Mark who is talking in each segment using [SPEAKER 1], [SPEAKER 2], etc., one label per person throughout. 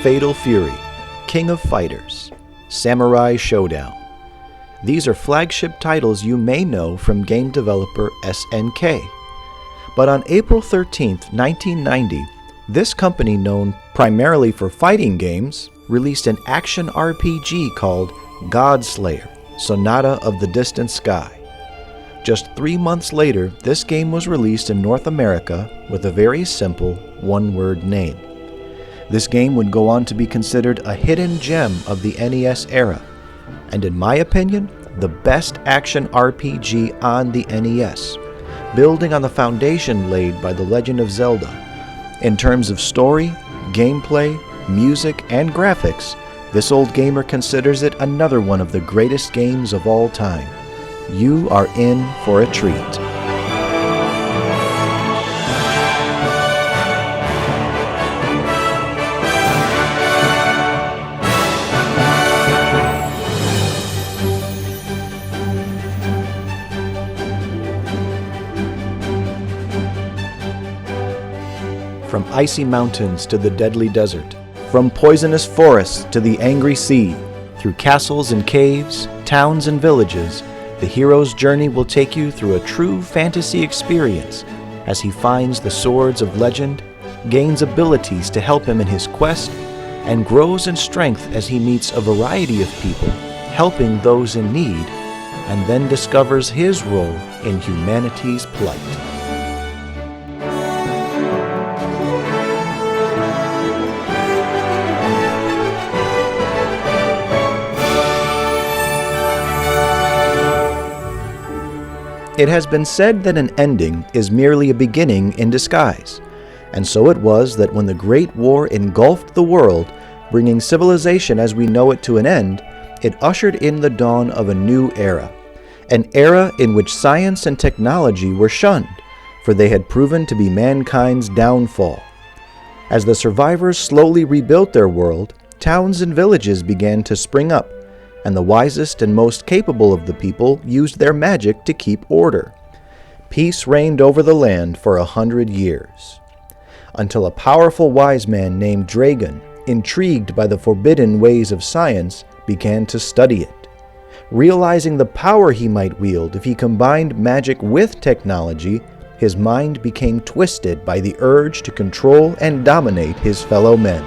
[SPEAKER 1] Fatal Fury, King of Fighters, Samurai Showdown. These are flagship titles you may know from game developer SNK. But on April 13, 1990, this company, known primarily for fighting games, released an action RPG called Godslayer, Sonata of the Distant Sky. Just 3 months later, this game was released in North America with a very simple one-word name. This game would go on to be considered a hidden gem of the NES era, and in my opinion, the best action RPG on the NES, building on the foundation laid by The Legend of Zelda. In terms of story, gameplay, music, and graphics, this old gamer considers it another one of the greatest games of all time. You are in for a treat. From icy mountains to the deadly desert, from poisonous forests to the angry sea, through castles and caves, towns and villages, the hero's journey will take you through a true fantasy experience as he finds the swords of legend, gains abilities to help him in his quest, and grows in strength as he meets a variety of people, helping those in need, and then discovers his role in humanity's plight. It has been said that an ending is merely a beginning in disguise, and so it was that when the Great War engulfed the world, bringing civilization as we know it to an end, it ushered in the dawn of a new era, an era in which science and technology were shunned, for they had proven to be mankind's downfall. As the survivors slowly rebuilt their world, towns and villages began to spring up, and the wisest and most capable of the people used their magic to keep order. Peace reigned over the land for 100 years, until a powerful wise man named Dragon, intrigued by the forbidden ways of science, began to study it. Realizing the power he might wield if he combined magic with technology, his mind became twisted by the urge to control and dominate his fellow men.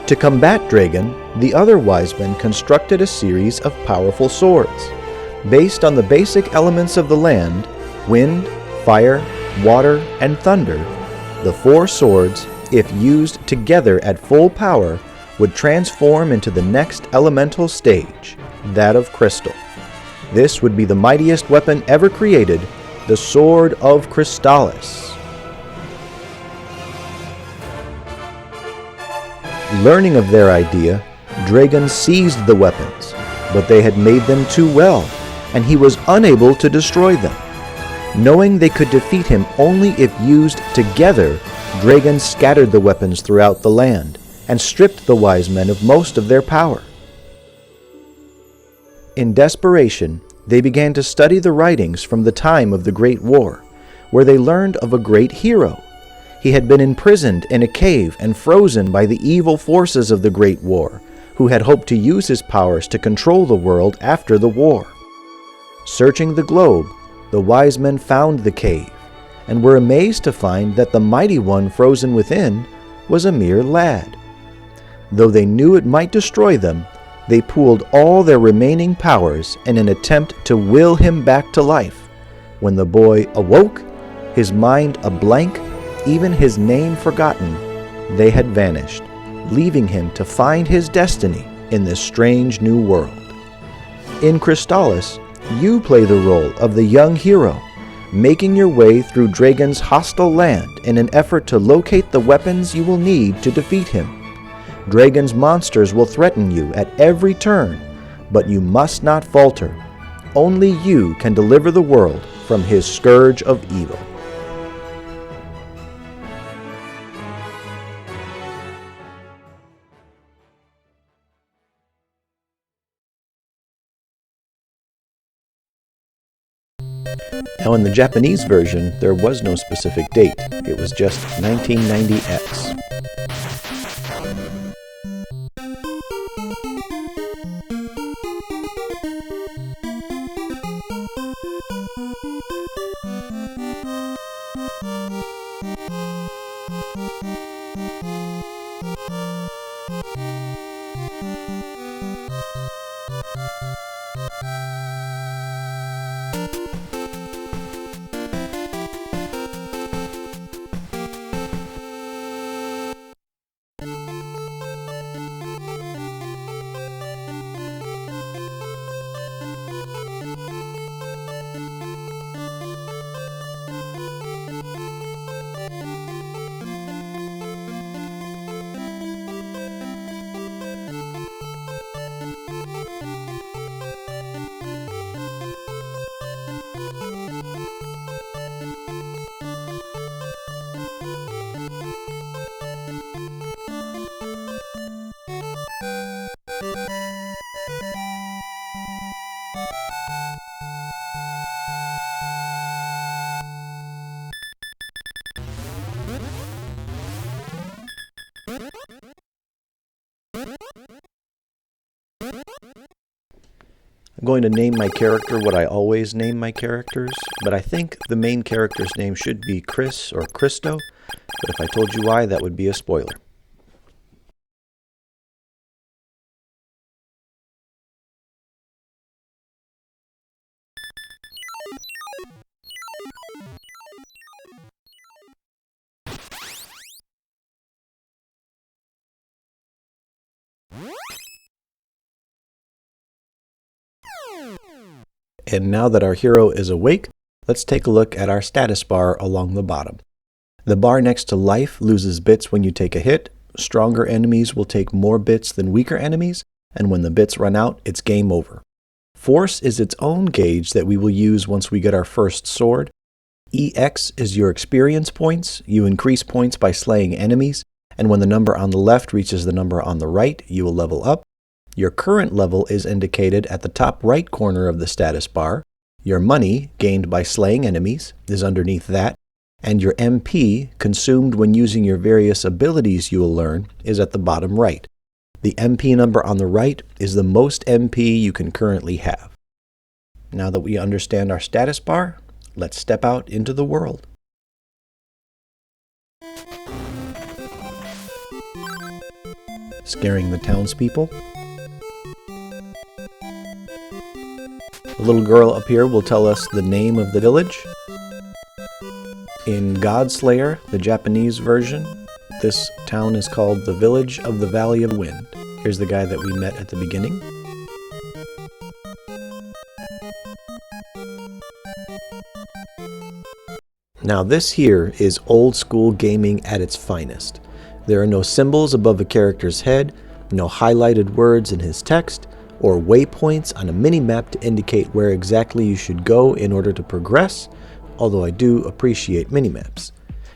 [SPEAKER 1] To combat Dragon, the other wise men constructed a series of powerful swords. Based on the basic elements of the land, wind, fire, water, and thunder, the 4 swords, if used together at full power, would transform into the next elemental stage, that of crystal. This would be the mightiest weapon ever created, the Sword of Crystalis. Learning of their idea, Dragon seized the weapons, but they had made them too well, and he was unable to destroy them. Knowing they could defeat him only if used together, Dragon scattered the weapons throughout the land, and stripped the wise men of most of their power. In desperation, they began to study the writings from the time of the Great War, where they learned of a great hero. He had been imprisoned in a cave and frozen by the evil forces of the Great War, who had hoped to use his powers to control the world after the war. Searching the globe, the wise men found the cave, and were amazed to find that the mighty one frozen within was a mere lad. Though they knew it might destroy them, they pooled all their remaining powers in an attempt to will him back to life. When the boy awoke, his mind a blank, even his name forgotten, they had vanished, leaving him to find his destiny in this strange new world. In Crystalis, you play the role of the young hero, making your way through Dragon's hostile land in an effort to locate the weapons you will need to defeat him. Dragon's monsters will threaten you at every turn, but you must not falter. Only you can deliver the world from his scourge of evil. Now in the Japanese version, there was no specific date. It was just 1990X. I'm going to name my character what I always name my characters, but I think the main character's name should be Chris or Cristo, but if I told you why, that would be a spoiler. And now that our hero is awake, let's take a look at our status bar along the bottom. The bar next to life loses bits when you take a hit, stronger enemies will take more bits than weaker enemies, and when the bits run out, it's game over. Force is its own gauge that we will use once we get our first sword. EX is your experience points. You increase points by slaying enemies, and when the number on the left reaches the number on the right, you will level up. Your current level is indicated at the top right corner of the status bar. Your money, gained by slaying enemies, is underneath that. And your MP, consumed when using your various abilities you will learn, is at the bottom right. The MP number on the right is the most MP you can currently have. Now that we understand our status bar, let's step out into the world. Scaring the townspeople. The little girl up here will tell us the name of the village. In Godslayer, the Japanese version, this town is called the Village of the Valley of Wind. Here's the guy that we met at the beginning. Now this here is old school gaming at its finest. There are no symbols above a character's head, no highlighted words in his text, or waypoints on a mini-map to indicate where exactly you should go in order to progress, although I do appreciate mini-maps.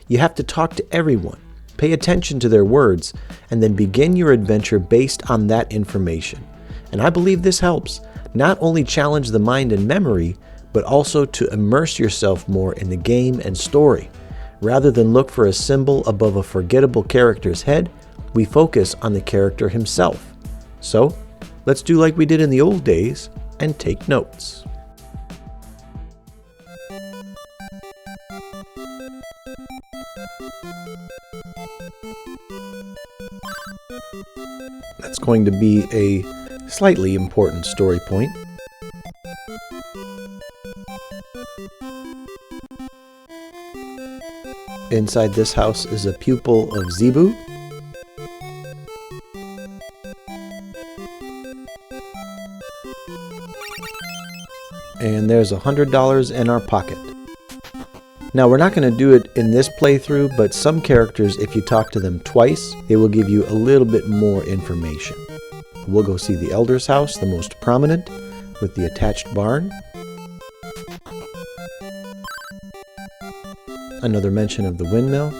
[SPEAKER 1] You have to talk to everyone, pay attention to their words, and then begin your adventure based on that information. And I believe this helps not only challenge the mind and memory, but also to immerse yourself more in the game and story. Rather than look for a symbol above a forgettable character's head, we focus on the character himself. So, let's do like we did in the old days and take notes. That's going to be a slightly important story point. Inside this house is a pupil of Zebu. And there's $100 in our pocket. Now we're not going to do it in this playthrough, but some characters, if you talk to them twice, they will give you a little bit more information. We'll go see the Elder's house, the most prominent, with the attached barn. Another mention of the windmill.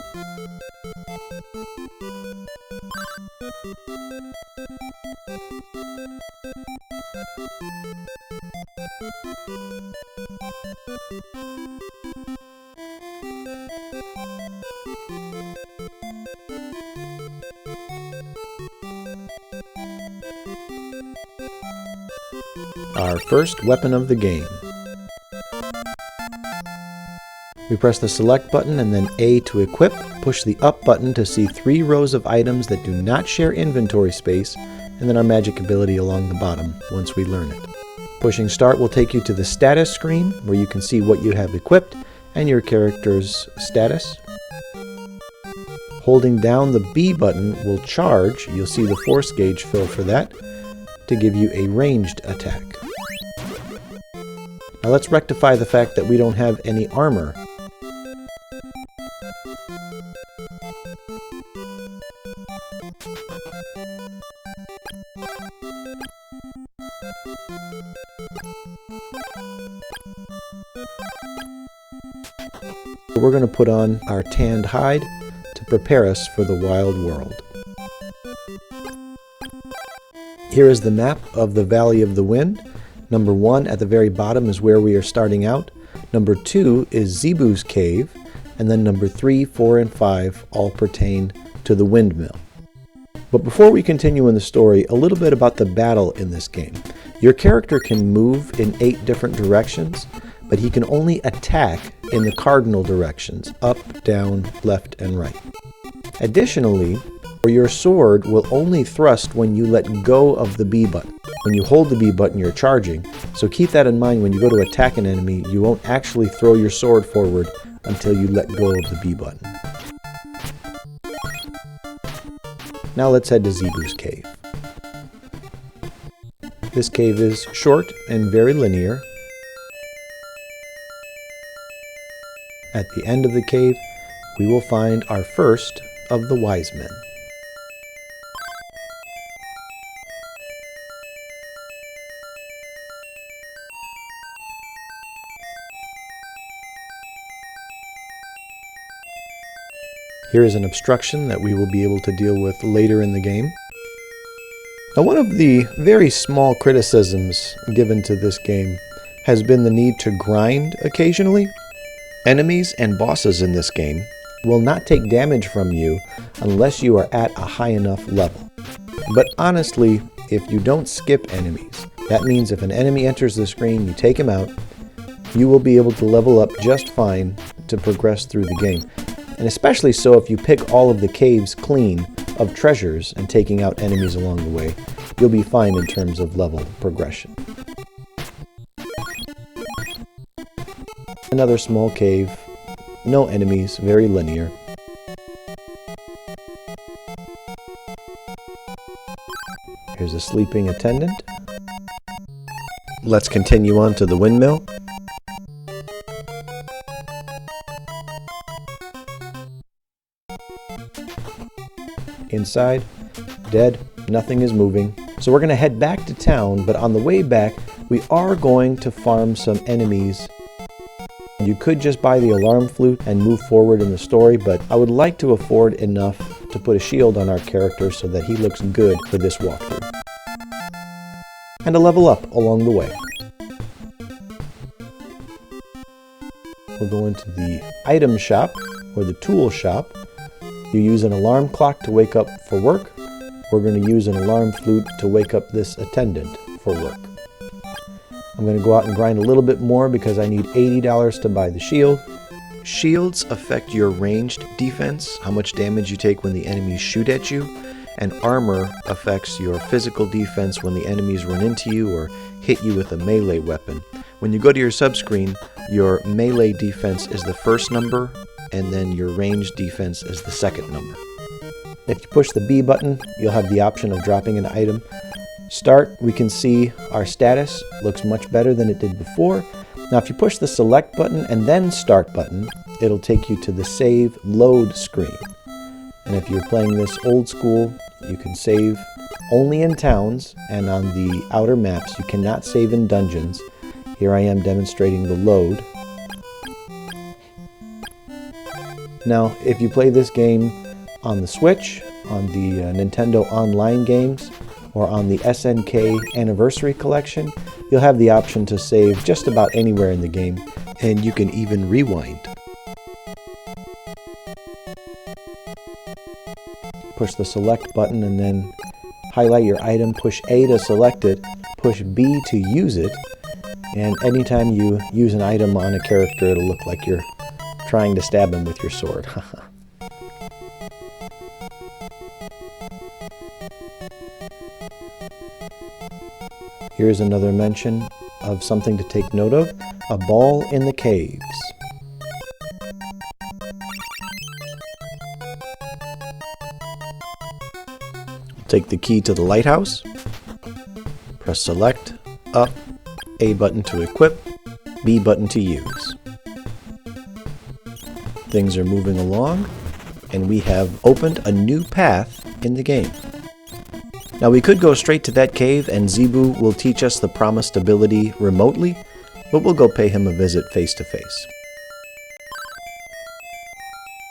[SPEAKER 1] Our first weapon of the game. We press the select button and then A to equip, push the up button to see 3 rows of items that do not share inventory space, and then our magic ability along the bottom once we learn it. Pushing start will take you to the status screen where you can see what you have equipped and your character's status. Holding down the B button will charge, you'll see the force gauge fill for that, to give you a ranged attack. Now let's rectify the fact that we don't have any armor. We're going to put on our tanned hide to prepare us for the wild world. Here is the map of the Valley of the Wind. Number 1 at the very bottom is where we are starting out. Number 2 is Zebu's Cave. And then number 3, 4, and 5 all pertain to the windmill. But before we continue in the story, a little bit about the battle in this game. Your character can move in 8 different directions, but he can only attack in the cardinal directions, up, down, left, and right. Additionally, your sword will only thrust when you let go of the B button. When you hold the B button, you're charging, so keep that in mind when you go to attack an enemy. You won't actually throw your sword forward until you let go of the B button. Now let's head to Zebu's Cave. This cave is short and very linear. At the end of the cave, we will find our first of the wise men. Here is an obstruction that we will be able to deal with later in the game. Now, one of the very small criticisms given to this game has been the need to grind occasionally. Enemies and bosses in this game will not take damage from you unless you are at a high enough level. But honestly, if you don't skip enemies, that means if an enemy enters the screen, you take him out, you will be able to level up just fine to progress through the game. And especially so if you pick all of the caves clean of treasures and taking out enemies along the way, you'll be fine in terms of level progression. Another small cave, no enemies, very linear. Here's a sleeping attendant. Let's continue on to the windmill. Inside, dead, nothing is moving. So we're going to head back to town, but on the way back, we are going to farm some enemies. You could just buy the alarm flute and move forward in the story, but I would like to afford enough to put a shield on our character so that he looks good for this walkthrough. And to level up along the way. We'll go into the item shop, or the tool shop. You use an alarm clock to wake up for work. We're going to use an alarm flute to wake up this attendant for work. I'm going to go out and grind a little bit more because I need $80 to buy the shield. Shields affect your ranged defense, how much damage you take when the enemies shoot at you, and armor affects your physical defense when the enemies run into you or hit you with a melee weapon. When you go to your subscreen, your melee defense is the first number, and then your ranged defense is the second number. If you push the B button, you'll have the option of dropping an item. Start, we can see our status looks much better than it did before. Now if you push the select button and then start button, it'll take you to the save load screen. And if you're playing this old school, you can save only in towns, and on the outer maps you cannot save in dungeons. Here I am demonstrating the load. Now if you play this game on the Switch, on the Nintendo Online games, or on the SNK Anniversary Collection, You'll have the option to save just about anywhere in the game, and you can even rewind. Push the select button and then highlight your item, push A to select it, push B to use it, and anytime you use an item on a character, it'll look like you're trying to stab him with your sword. Here's another mention of something to take note of, a ball in the caves. Take the key to the lighthouse, press select, up, A button to equip, B button to use. Things are moving along, and we have opened a new path in the game. Now we could go straight to that cave and Zebu will teach us the promised ability remotely, but we'll go pay him a visit face to face.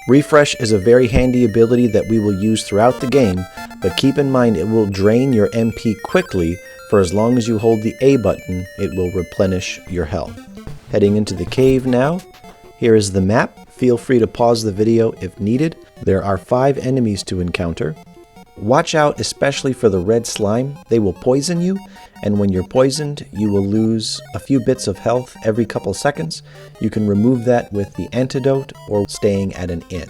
[SPEAKER 1] Refresh is a very handy ability that we will use throughout the game, but keep in mind it will drain your MP quickly. For as long as you hold the A button, it will replenish your health. Heading into the cave now. Here is the map. Feel free to pause the video if needed. There are 5 enemies to encounter. Watch out especially for the red slime. They will poison you, and when you're poisoned, you will lose a few bits of health every couple seconds. You can remove that with the antidote or staying at an inn.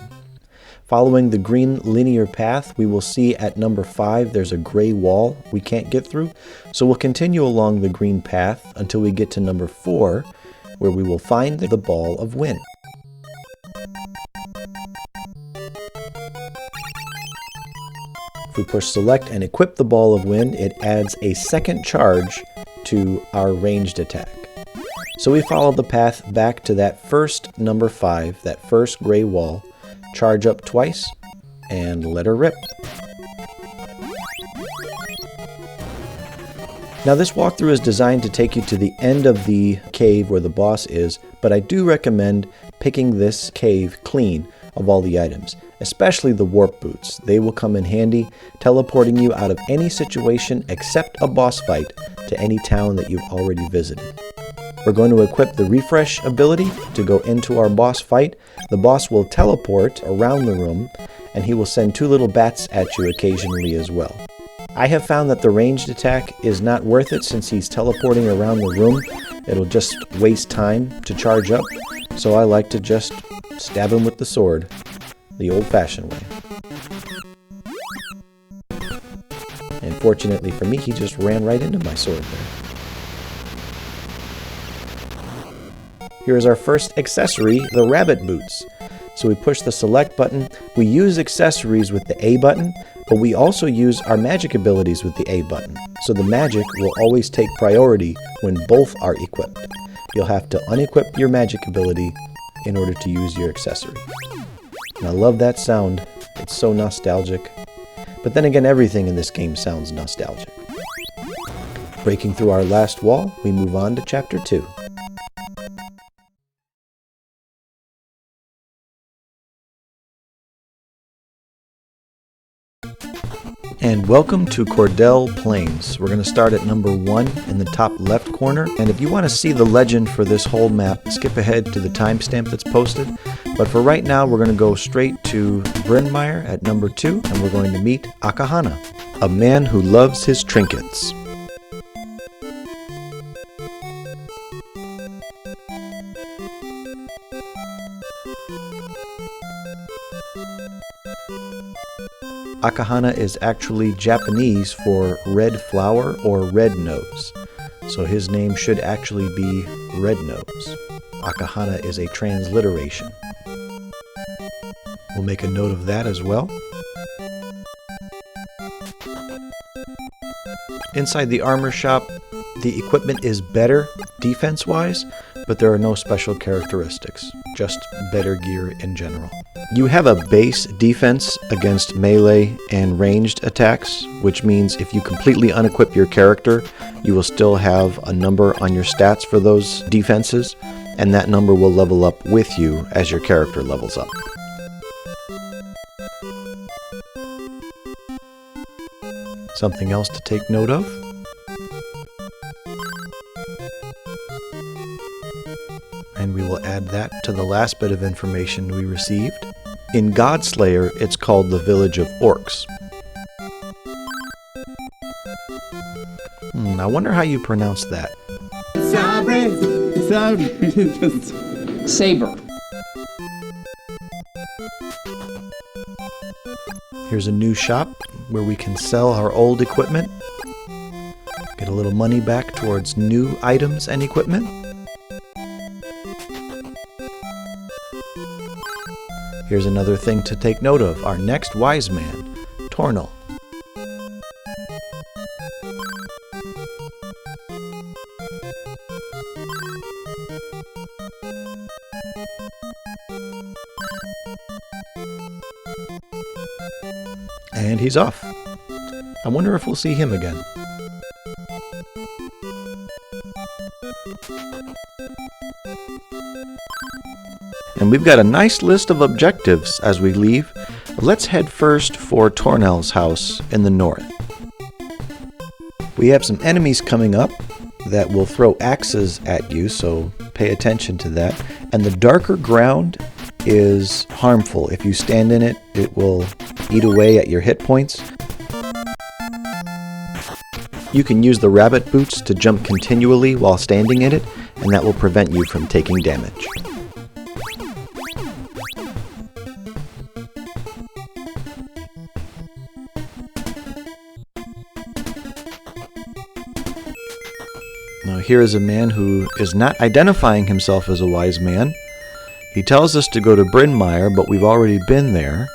[SPEAKER 1] Following the green linear path, we will see at number 5 there's a gray wall we can't get through, so we'll continue along the green path until we get to number 4, where we will find the ball of wind. If we push select and equip the ball of wind, it adds a second charge to our ranged attack. So we follow the path back to that first number 5, that first gray wall, charge up twice, and let her rip. Now this walkthrough is designed to take you to the end of the cave where the boss is, but I do recommend picking this cave clean of all the items, especially the warp boots. They will come in handy, teleporting you out of any situation except a boss fight to any town that you've already visited. We're going to equip the refresh ability to go into our boss fight. The boss will teleport around the room, and he will send 2 little bats at you occasionally as well. I have found that the ranged attack is not worth it since he's teleporting around the room. It'll just waste time to charge up, so I like to just stab him with the sword, the old-fashioned way. And fortunately for me, he just ran right into my sword there. Here's our first accessory, the rabbit boots. So we push the select button. We use accessories with the A button, but we also use our magic abilities with the A button. So the magic will always take priority when both are equipped. You'll have to unequip your magic ability in order to use your accessory. And I love that sound. It's so nostalgic. But then again, everything in this game sounds nostalgic. Breaking through our last wall, we move on to Chapter 2. And welcome to Cordel Plains. We're going to start at number 1 in the top left corner. And if you want to see the legend for this whole map, skip ahead to the timestamp that's posted. But for right now, we're going to go straight to Bryn Mawr at number 2, and we're going to meet Akahana, a man who loves his trinkets. Akahana is actually Japanese for red flower or red nose, so his name should actually be Red Nose. Akahana is a transliteration. We'll make a note of that as well. Inside the armor shop, the equipment is better defense-wise, but there are no special characteristics, just better gear in general. You have a base defense against melee and ranged attacks, which means if you completely unequip your character, you will still have a number on your stats for those defenses, and that number will level up with you as your character levels up. Something else to take note of? And we will add that to the last bit of information we received. In Godslayer, it's called the Village of Orcs. I wonder how you pronounce that.
[SPEAKER 2] Sabre.
[SPEAKER 1] Here's a new shop where we can sell our old equipment. Get a little money back towards new items and equipment. Here's another thing to take note of. Our next wise man, Tornel. And he's off. I wonder if we'll see him again. And we've got a nice list of objectives as we leave. Let's head first for Tornel's house in the north. We have some enemies coming up that will throw axes at you, so pay attention to that. And the darker ground is harmful. If you stand in it, it will eat away at your hit points. You can use the rabbit boots to jump continually while standing in it, and that will prevent you from taking damage. Now here is a man who is not identifying himself as a wise man. He tells us to go to Bryn Mawr, but we've already been there.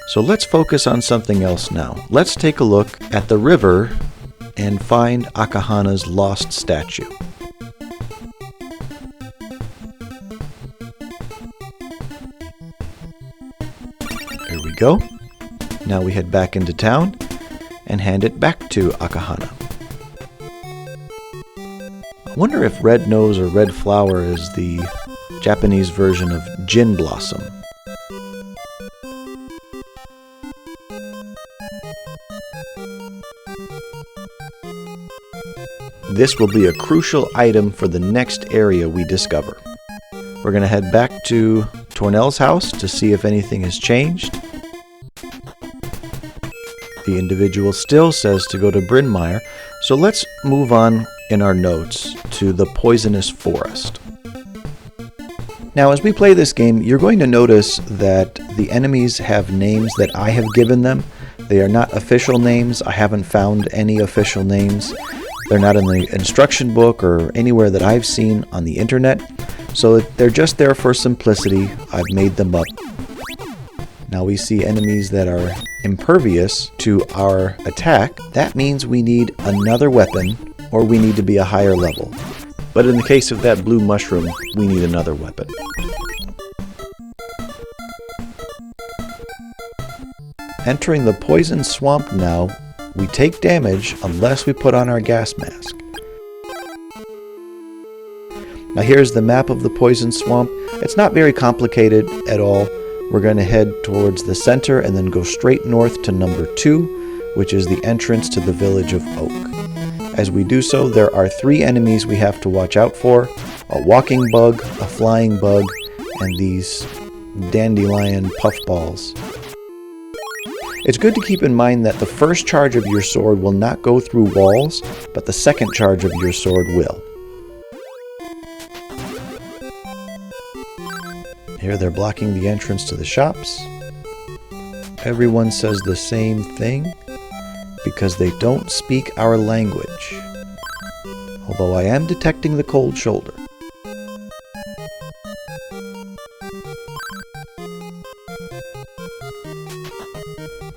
[SPEAKER 1] So let's focus on something else now. Let's take a look at the river and find Akahana's lost statue. Here we go. Now we head back into town and hand it back to Akahana. I wonder if red nose or red flower is the Japanese version of gin blossom. This will be a crucial item for the next area we discover. We're going to head back to Tornel's house to see if anything has changed. The individual still says to go to Bryn Mawr, so let's move on in our notes to the poisonous forest. Now, as we play this game, you're going to notice that the enemies have names that I have given them. They are not official names. I haven't found any official names. They're not in the instruction book or anywhere that I've seen on the internet. So they're just there for simplicity. I've made them up. Now we see enemies that are impervious to our attack. That means we need another weapon, or we need to be a higher level. But in the case of that blue mushroom, we need another weapon. Entering the poison swamp now, we take damage unless we put on our gas mask. Now here's the map of the poison swamp. It's not very complicated at all. We're going to head towards the center and then go straight north to number 2, which is the entrance to the village of Oak. As we do so, there are 3 enemies we have to watch out for: a walking bug, a flying bug, and these dandelion puffballs. It's good to keep in mind that the first charge of your sword will not go through walls, but the second charge of your sword will. Here they're blocking the entrance to the shops. Everyone says the same thing because they don't speak our language. Although I am detecting the cold shoulder.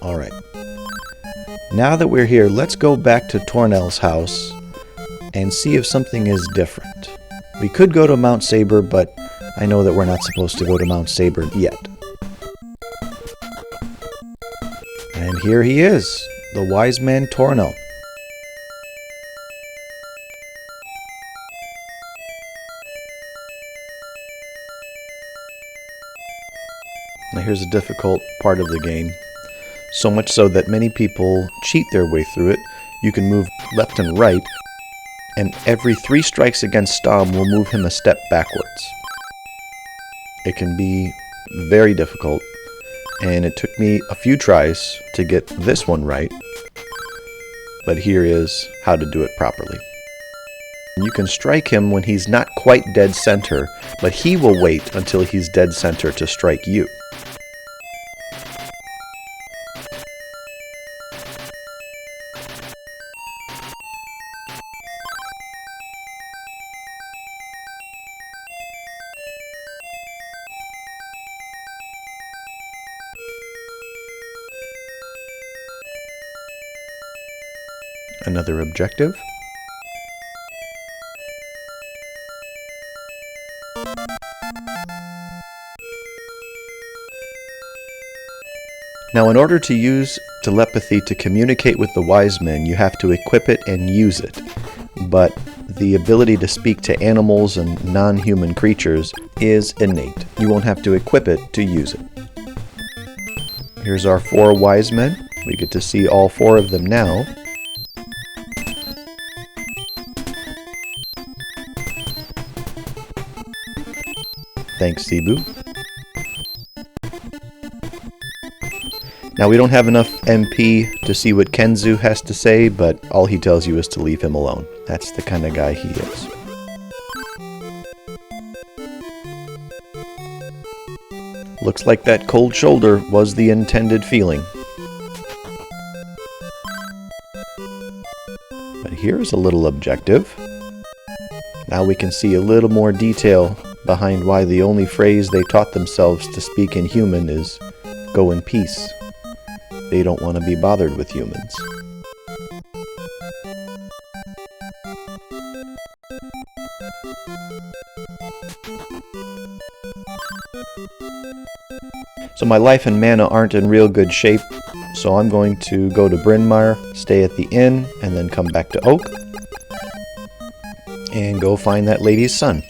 [SPEAKER 1] Alright. Now that we're here, let's go back to Tornel's house and see if something is different. We could go to Mount Sabre, but I know that we're not supposed to go to Mount Sabre yet. And here he is, the wise man Tornel. Now here's a difficult part of the game. So much so that many people cheat their way through it. You can move left and right, and every 3 strikes against Stom will move him a step backwards. It can be very difficult, and it took me a few tries to get this one right, but here is how to do it properly. You can strike him when he's not quite dead center, but he will wait until he's dead center to strike you. Another objective. Now, in order to use telepathy to communicate with the wise men, you have to equip it and use it. But the ability to speak to animals and non-human creatures is innate. You won't have to equip it to use it. Here's our 4 wise men. We get to see all 4 of them now. Thanks, Cebu. Now, we don't have enough MP to see what Kenzu has to say, but all he tells you is to leave him alone. That's the kind of guy he is. Looks like that cold shoulder was the intended feeling. But here's a little objective. Now we can see a little more detail behind why the only phrase they taught themselves to speak in human is, "Go in peace." They don't want to be bothered with humans. So my life and mana aren't in real good shape, so I'm going to go to Bryn Mawr, stay at the inn, and then come back to Oak, and go find that lady's son.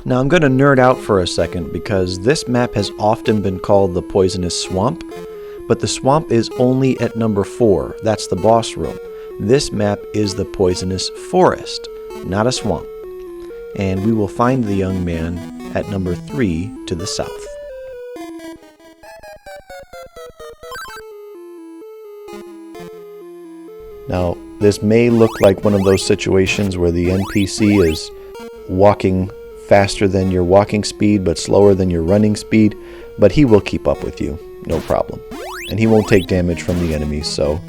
[SPEAKER 1] Now I'm going to nerd out for a second because this map has often been called the Poisonous Swamp, but the swamp is only at number 4. That's the boss room. This map is the Poisonous Forest, not a swamp. And we will find the young man at number 3 to the south. Now, this may look like one of those situations where the NPC is walking faster than your walking speed, but slower than your running speed, but he will keep up with you, no problem. And he won't take damage from the enemies, so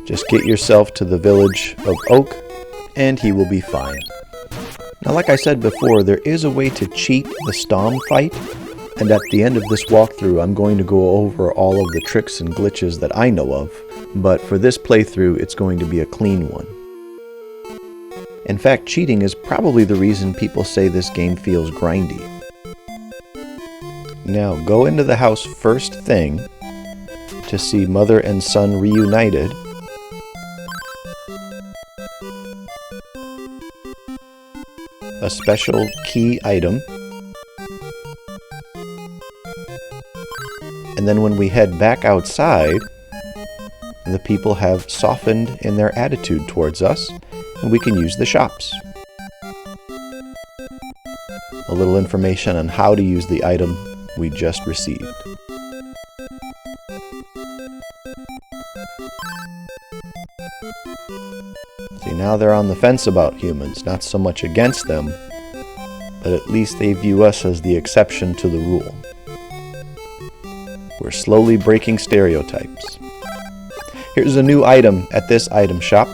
[SPEAKER 1] just get yourself to the village of Oak, and he will be fine. Now, like I said before, there is a way to cheat the Stom fight, and at the end of this walkthrough, I'm going to go over all of the tricks and glitches that I know of, but for this playthrough, it's going to be a clean one. In fact, cheating is probably the reason people say this game feels grindy. Now, go into the house first thing to see mother and son reunited. A special key item. And then when we head back outside, the people have softened in their attitude towards us, and we can use the shops. A little information on how to use the item we just received. See, now they're on the fence about humans, not so much against them, but at least they view us as the exception to the rule. We're slowly breaking stereotypes. Here's a new item at this item shop.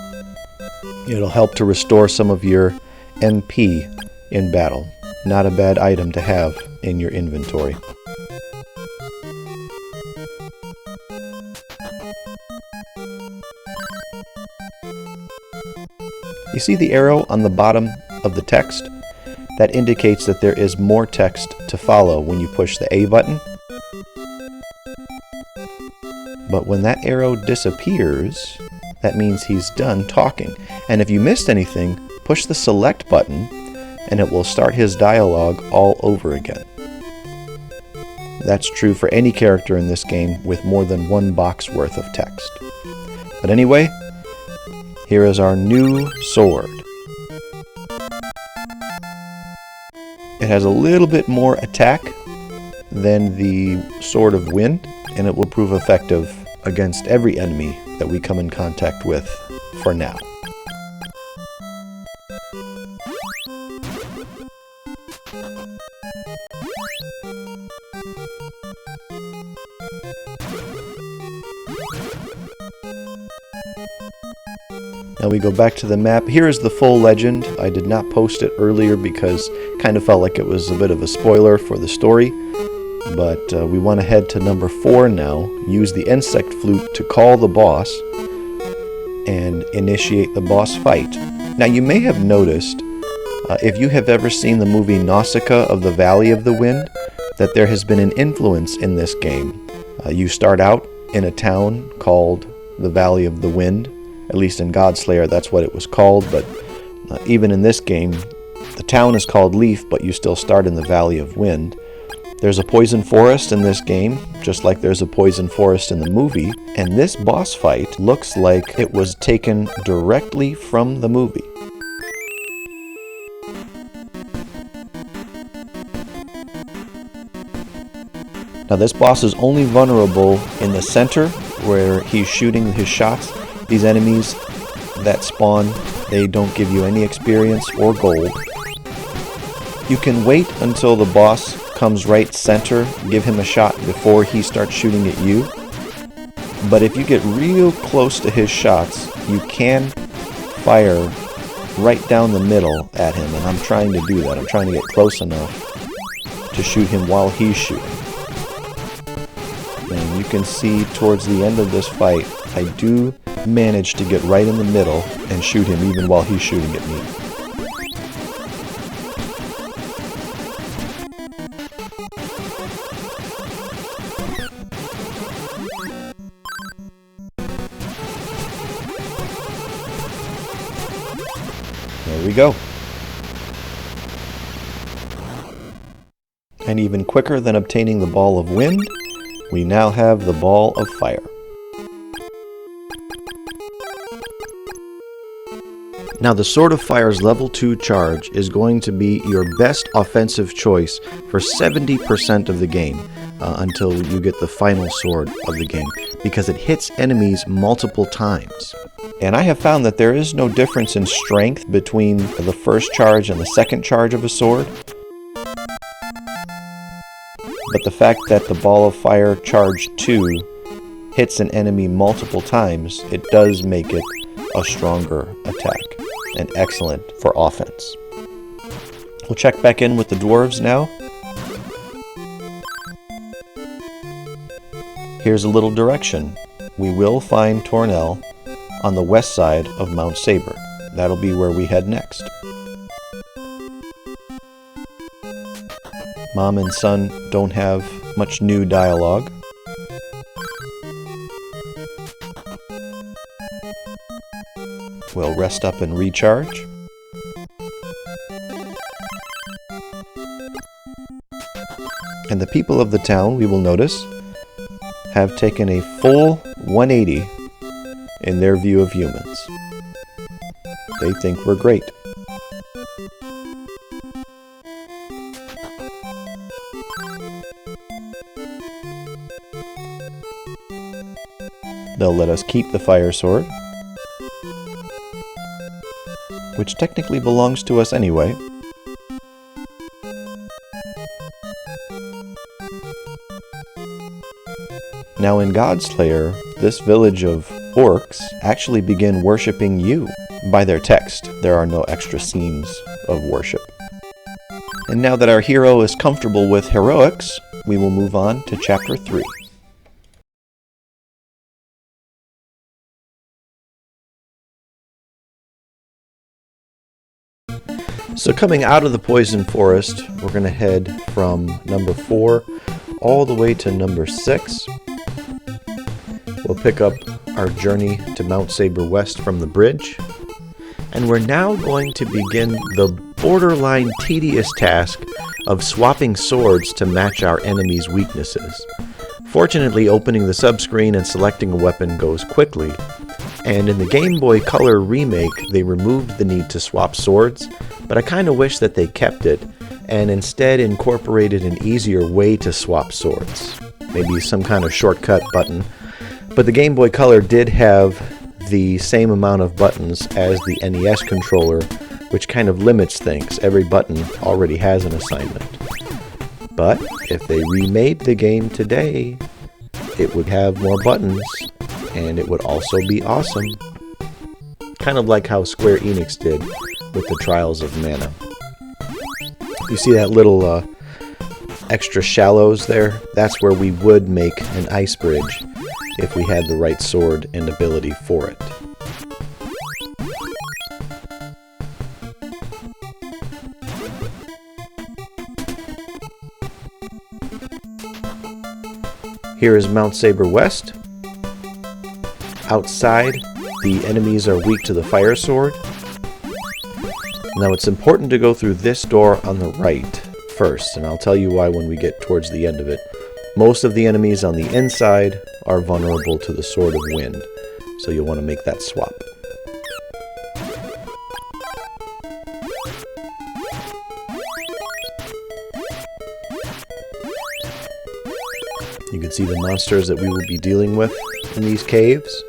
[SPEAKER 1] It'll help to restore some of your MP in battle. Not a bad item to have in your inventory. You see the arrow on the bottom of the text? That indicates that there is more text to follow when you push the A button. But when that arrow disappears, that means he's done talking. And if you missed anything, push the select button and it will start his dialogue all over again. That's true for any character in this game with more than one box worth of text. But anyway, here is our new sword. It has a little bit more attack than the Sword of Wind, and it will prove effective against every enemy that we come in contact with for now. Now we go back to the map. Here is the full legend. I did not post it earlier because it kind of felt like it was a bit of a spoiler for the story. But we want to head to number 4 now. Use the insect flute to call the boss and initiate the boss fight. Now you may have noticed, if you have ever seen the movie Nausicaa of the Valley of the Wind, that there has been an influence in this game. You start out in a town called the Valley of the Wind. At least in Godslayer, that's what it was called, but even in this game, the town is called Leaf, but you still start in the Valley of Wind. There's a poison forest in this game, just like there's a poison forest in the movie, and this boss fight looks like it was taken directly from the movie. Now this boss is only vulnerable in the center, where he's shooting his shots. These enemies that spawn, they don't give you any experience or gold. You can wait until the boss comes right center, give him a shot before he starts shooting at you. But if you get real close to his shots, you can fire right down the middle at him, and I'm trying to do that. I'm trying to get close enough to shoot him while he's shooting. And you can see towards the end of this fight, I do manage to get right in the middle and shoot him even while he's shooting at me. There we go. And even quicker than obtaining the Ball of Wind, we now have the Ball of Fire. Now the Sword of Fire's level 2 charge is going to be your best offensive choice for 70% of the game until you get the final sword of the game, because it hits enemies multiple times. And I have found that there is no difference in strength between the first charge and the second charge of a sword. But the fact that the Ball of Fire charge 2 hits an enemy multiple times, it does make it a stronger attack and excellent for offense. We'll check back in with the dwarves now. Here's a little direction. We will find Tornell on the west side of Mount Sabre. That'll be where we head next. Mom and son don't have much new dialogue. We'll rest up and recharge. And the people of the town, we will notice, have taken a full 180 in their view of humans. They think we're great. They'll let us keep the fire sword, which technically belongs to us anyway. Now in Godslayer, this village of orcs actually begin worshipping you. By their text, there are no extra scenes of worship. And now that our hero is comfortable with heroics, we will move on to Chapter 3. So coming out of the Poison Forest, we're going to head from number 4 all the way to number 6. We'll pick up our journey to Mount Sabre West from the bridge. And we're now going to begin the borderline tedious task of swapping swords to match our enemy's weaknesses. Fortunately, opening the subscreen and selecting a weapon goes quickly, And in the Game Boy Color remake, they removed the need to swap swords, but I kind of wish that they kept it and instead incorporated an easier way to swap swords. Maybe some kind of shortcut button. But the Game Boy Color did have the same amount of buttons as the NES controller, which kind of limits things. Every button already has an assignment. But if they remade the game today, it would have more buttons, and it would also be awesome. Kind of like how Square Enix did with the Trials of Mana. You see that little extra shallows there? That's where we would make an ice bridge if we had the right sword and ability for it. Here is Mount Sabre West. Outside, the enemies are weak to the fire sword. Now it's important to go through this door on the right first, and I'll tell you why when we get towards the end of it. Most of the enemies on the inside are vulnerable to the Sword of Wind, so you'll want to make that swap. You can see the monsters that we will be dealing with in these caves.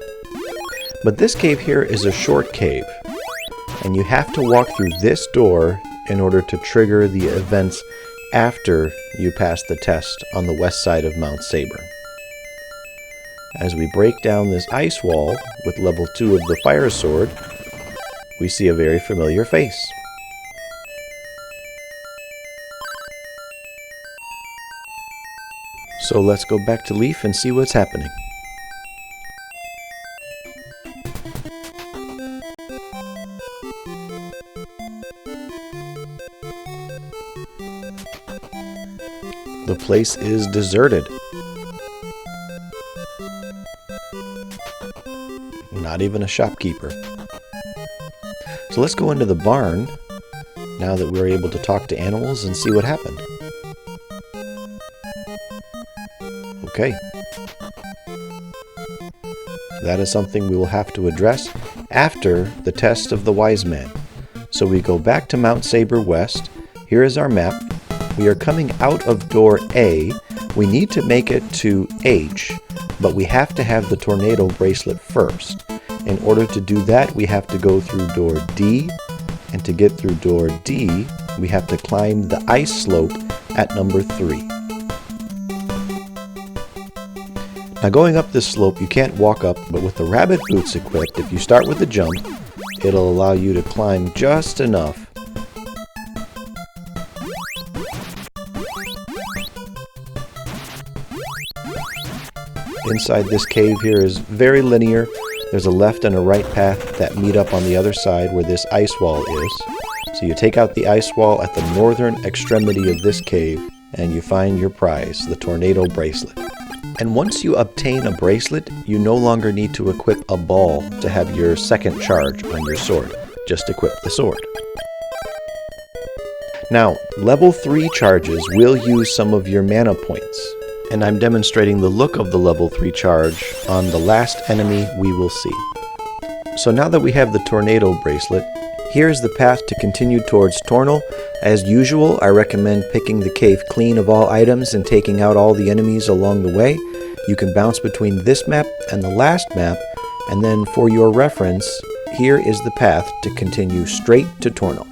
[SPEAKER 1] But this cave here is a short cave, and you have to walk through this door in order to trigger the events after you pass the test on the west side of Mount Sabre. As we break down this ice wall with level 2 of the fire sword, we see a very familiar face. So let's go back to Leaf and see what's happening. The place is deserted. Not even a shopkeeper. So let's go into the barn now that we're able to talk to animals and see what happened. Okay. That is something we will have to address after the test of the Wise Man. So we go back to Mount Sabre West. Here is our map. We are coming out of door A. We need to make it to H, but we have to have the tornado bracelet first. In order to do that, we have to go through door D, and to get through door D, we have to climb the ice slope at number 3. Now going up this slope, you can't walk up, but with the rabbit boots equipped, if you start with a jump, it'll allow you to climb just enough. Inside this cave here is very linear. There's a left and a right path that meet up on the other side where this ice wall is. So you take out the ice wall at the northern extremity of this cave, and you find your prize, the tornado bracelet. And once you obtain a bracelet, you no longer need to equip a ball to have your second charge on your sword. Just equip the sword. Now, level 3 charges will use some of your mana points, and I'm demonstrating the look of the level 3 charge on the last enemy we will see. So now that we have the tornado bracelet, here's the path to continue towards Tornal. As usual, I recommend picking the cave clean of all items and taking out all the enemies along the way. You can bounce between this map and the last map, and then for your reference, here is the path to continue straight to Tornal.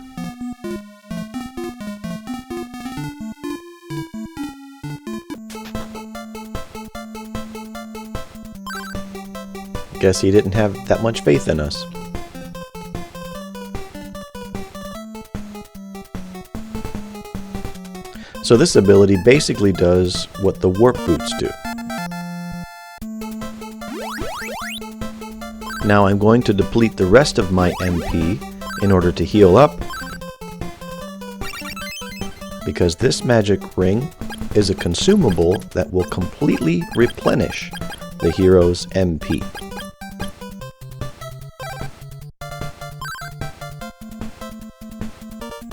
[SPEAKER 1] Guess he didn't have that much faith in us. So this ability basically does what the warp boots do. Now I'm going to deplete the rest of my MP in order to heal up, because this magic ring is a consumable that will completely replenish the hero's MP.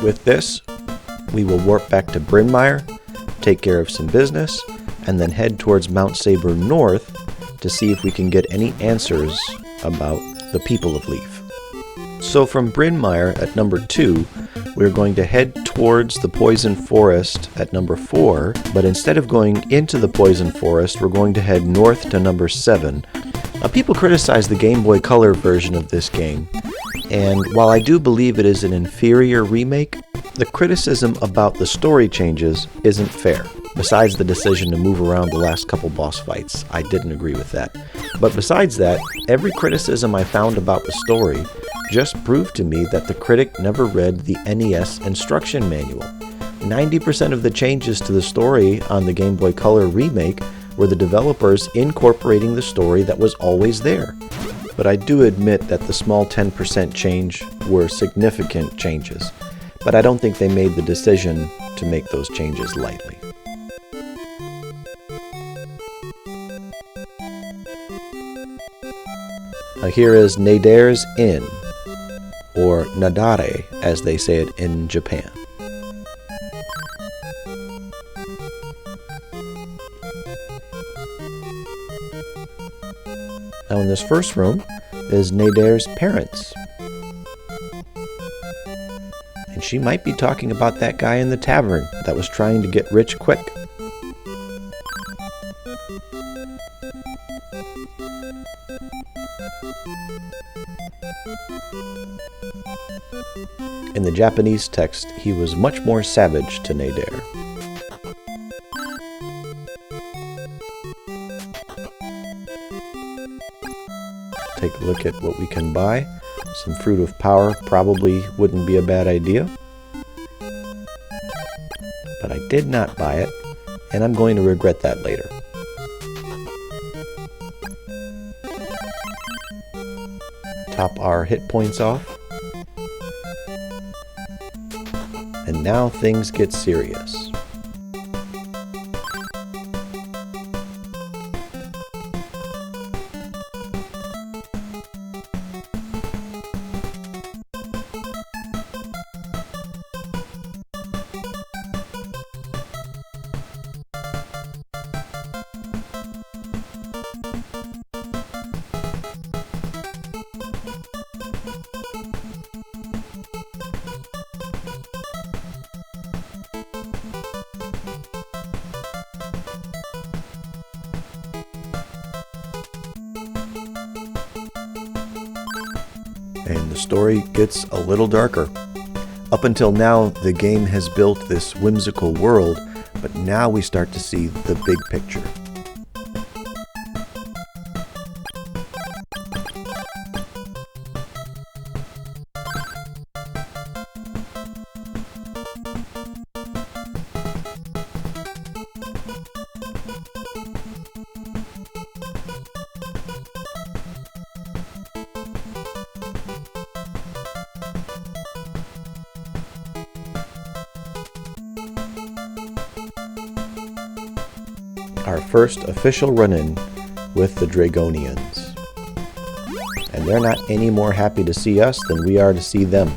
[SPEAKER 1] With this, we will warp back to Brynmire, take care of some business, and then head towards Mount Sabre North to see if we can get any answers about the people of Leaf. So from Bryn Mawr at number 2, we're going to head towards the Poison Forest at number 4, but instead of going into the Poison Forest, we're going to head north to number 7. Now, people criticize the Game Boy Color version of this game, and while I do believe it is an inferior remake, the criticism about the story changes isn't fair. Besides the decision to move around the last couple boss fights, I didn't agree with that. But besides that, every criticism I found about the story just proved to me that the critic never read the NES instruction manual. 90% of the changes to the story on the Game Boy Color remake were the developers incorporating the story that was always there. But I do admit that the small 10% change were significant changes, but I don't think they made the decision to make those changes lightly. Now here is Nadare's Inn, or Nadare as they say it in Japan. Now in this first room is Nadare's parents. And she might be talking about that guy in the tavern that was trying to get rich quick. In the Japanese text, he was much more savage to Nadare. Take a look at what we can buy. Some Fruit of Power probably wouldn't be a bad idea. But I did not buy it, and I'm going to regret that later. Top our hit points off. And now things get serious. And the story gets a little darker. Up until now, the game has built this whimsical world, but now we start to see the big picture. Our first official run-in with the Dragonians. And they're not any more happy to see us than we are to see them.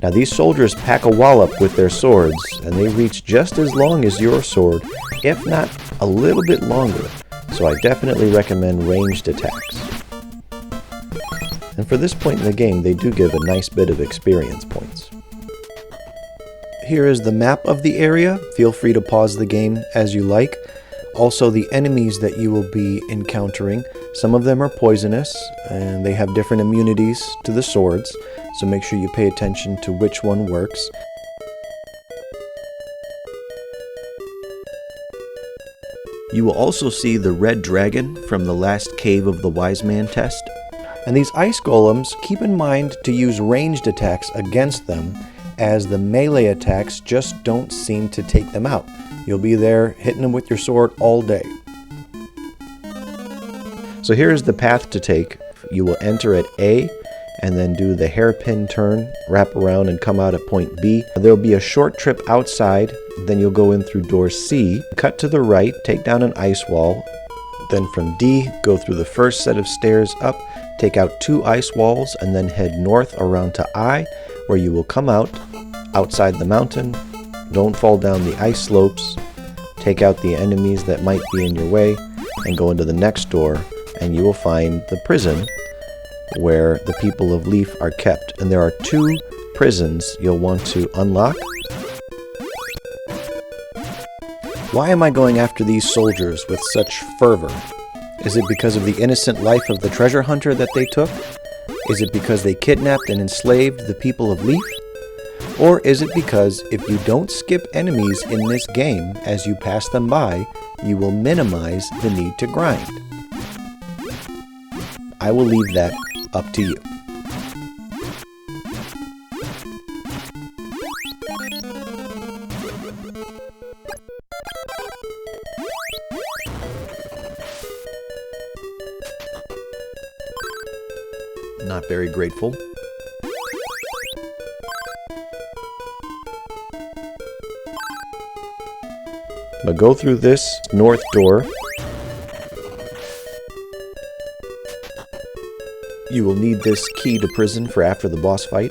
[SPEAKER 1] Now these soldiers pack a wallop with their swords, and they reach just as long as your sword, if not a little bit longer, so I definitely recommend ranged attacks. And for this point in the game, they do give a nice bit of experience points. Here is the map of the area. Feel free to pause the game as you like. Also, the enemies that you will be encountering, some of them are poisonous, and they have different immunities to the swords, so make sure you pay attention to which one works. You will also see the red dragon from the last Cave of the Wise Man test. And these ice golems, keep in mind to use ranged attacks against them, as the melee attacks just don't seem to take them out. You'll be there hitting them with your sword all day. So here's the path to take. You will enter at A and then do the hairpin turn, wrap around and come out at point B. There'll be a short trip outside, then you'll go in through door C, cut to the right, take down an ice wall, then from D, go through the first set of stairs up, take out 2 ice walls, and then head north around to I, where you will come out outside the mountain. Don't fall down the ice slopes, take out the enemies that might be in your way, and go into the next door, and you will find the prison where the people of Leaf are kept. And there are 2 prisons you'll want to unlock. Why am I going after these soldiers with such fervor? Is it because of the innocent life of the treasure hunter that they took? Is it because they kidnapped and enslaved the people of Leaf? Or is it because if you don't skip enemies in this game as you pass them by, you will minimize the need to grind? I will leave that up to you. Not very grateful. But go through this north door. You will need this key to prison for after the boss fight.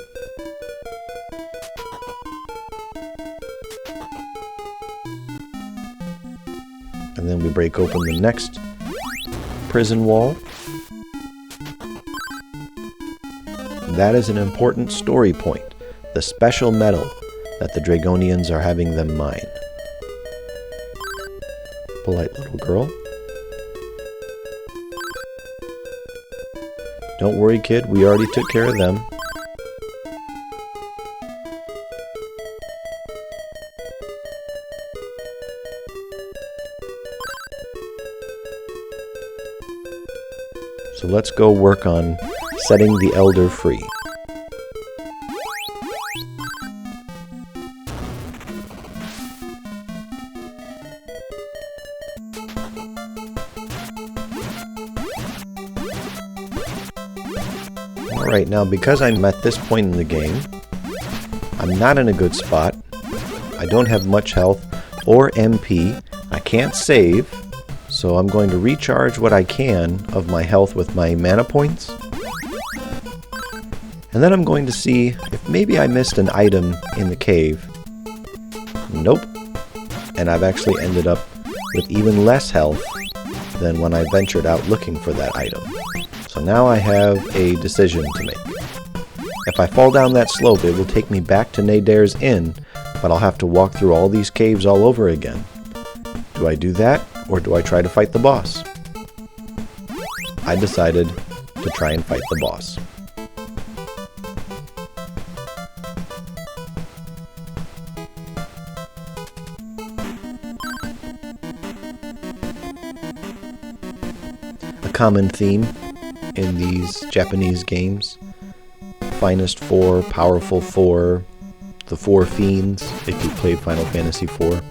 [SPEAKER 1] And then we break open the next prison wall. That is an important story point, the special metal that the Dragonians are having them mine. Polite little girl. Don't worry, kid, we already took care of them. So let's go work on setting the Elder free. Alright, now because I'm at this point in the game, I'm not in a good spot. I don't have much health or MP. I can't save, so I'm going to recharge what I can of my health with my mana points. And then I'm going to see if maybe I missed an item in the cave. Nope. And I've actually ended up with even less health than when I ventured out looking for that item. So now I have a decision to make. If I fall down that slope, it will take me back to Nadair's Inn, but I'll have to walk through all these caves all over again. Do I do that, or do I try to fight the boss? I decided to try and fight the boss. A common theme in these Japanese games. Finest Four, Powerful Four, the Four Fiends, if you played Final Fantasy IV.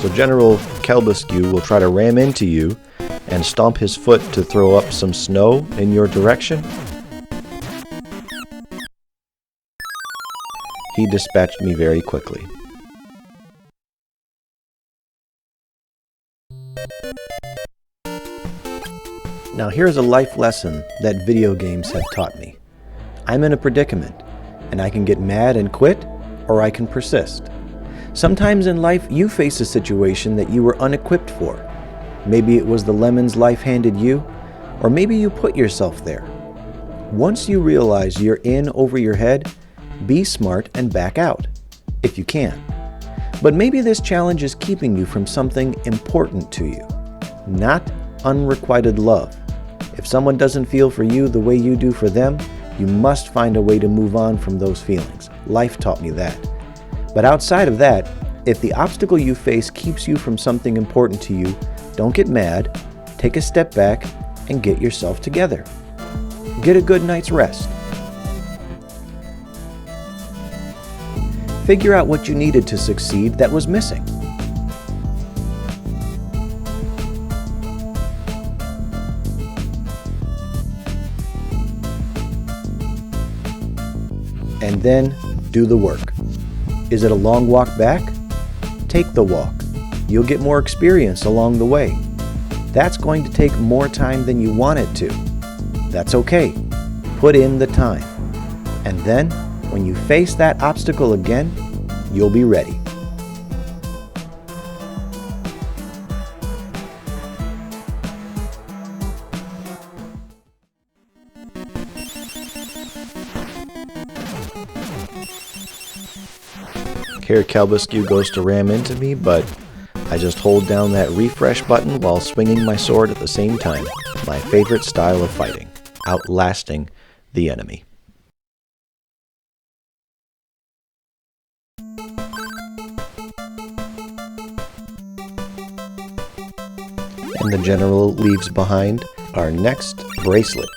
[SPEAKER 1] So General Kelbaskew will try to ram into you and stomp his foot to throw up some snow in your direction. He dispatched me very quickly. Now here's a life lesson that video games have taught me. I'm in a predicament, and I can get mad and quit, or I can persist. Sometimes in life you face a situation that you were unequipped for. Maybe it was the lemons life handed you, or maybe you put yourself there. Once you realize you're in over your head, be smart and back out, if you can. But maybe this challenge is keeping you from something important to you, not unrequited love. If someone doesn't feel for you the way you do for them, you must find a way to move on from those feelings. Life taught me that. But outside of that, if the obstacle you face keeps you from something important to you, don't get mad, take a step back, and get yourself together. Get a good night's rest. Figure out what you needed to succeed that was missing. And then do the work. Is it a long walk back? Take the walk. You'll get more experience along the way. That's going to take more time than you want it to. That's okay. Put in the time. And then, when you face that obstacle again, you'll be ready. Here Calbuscu goes to ram into me, but I just hold down that refresh button while swinging my sword at the same time. My favorite style of fighting, outlasting the enemy. And the general leaves behind our next bracelet.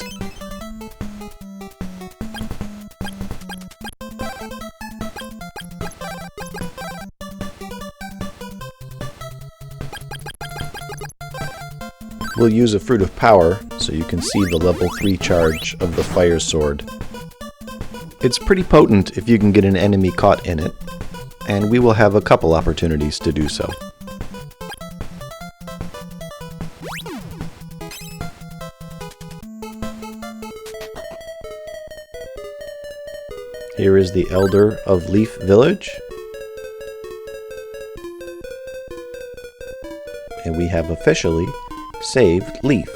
[SPEAKER 1] We'll use a Fruit of Power so you can see the level 3 charge of the fire sword. It's pretty potent if you can get an enemy caught in it, and we will have a couple opportunities to do so. Here is the Elder of Leaf Village. And we have officially saved Leaf.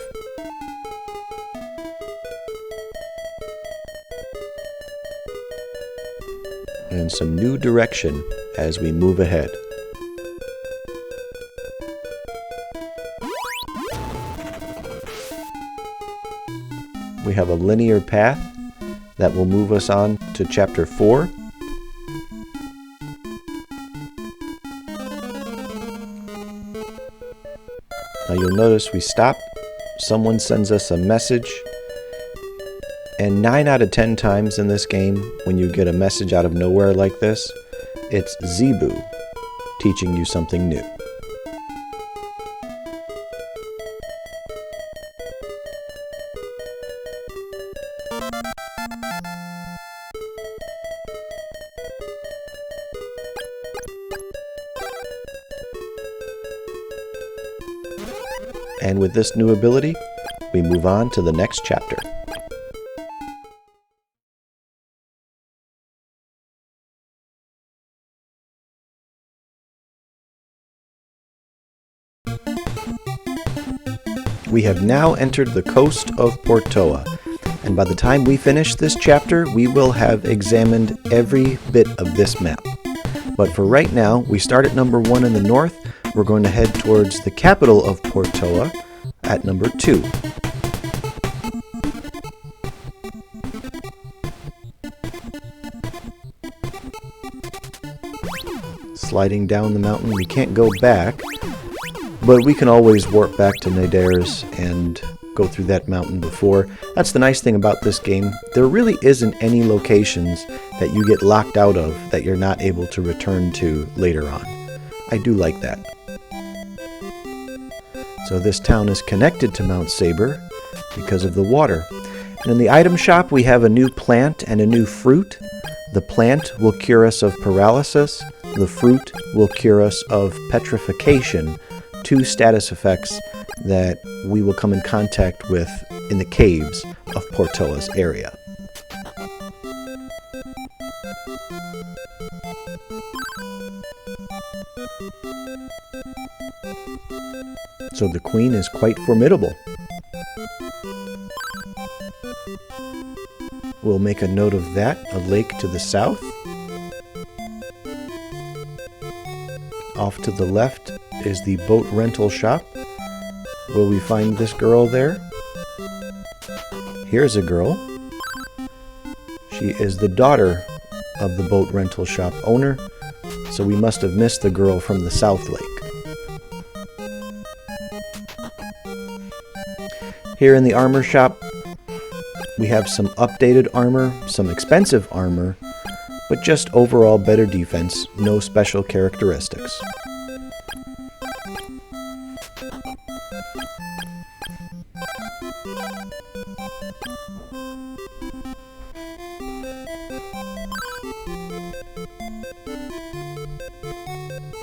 [SPEAKER 1] And some new direction as we move ahead. We have a linear path that will move us on to Chapter 4. Now you'll notice we stop, someone sends us a message, and 9 out of 10 times in this game, when you get a message out of nowhere like this, it's Zebu teaching you something new. And with this new ability, we move on to the next chapter. We have now entered the coast of Portoa, and by the time we finish this chapter, we will have examined every bit of this map. But for right now, we start at number 1 in the north. We're going to head towards the capital of Portoa at number 2. Sliding down the mountain, we can't go back, but we can always warp back to Nadare's and go through that mountain before. That's the nice thing about this game. There really isn't any locations that you get locked out of that you're not able to return to later on. I do like that. So this town is connected to Mount Sabre because of the water. And in the item shop we have a new plant and a new fruit. The plant will cure us of paralysis. The fruit will cure us of petrification, 2 status effects that we will come in contact with in the caves of Portoa's area. So the queen is quite formidable. We'll make a note of that, a lake to the south. Off to the left is the boat rental shop. Will we find this girl there? Here's a girl. She is the daughter of the boat rental shop owner, so we must have missed the girl from the South Lake. Here in the armor shop, we have some updated armor, some expensive armor, but just overall better defense, no special characteristics.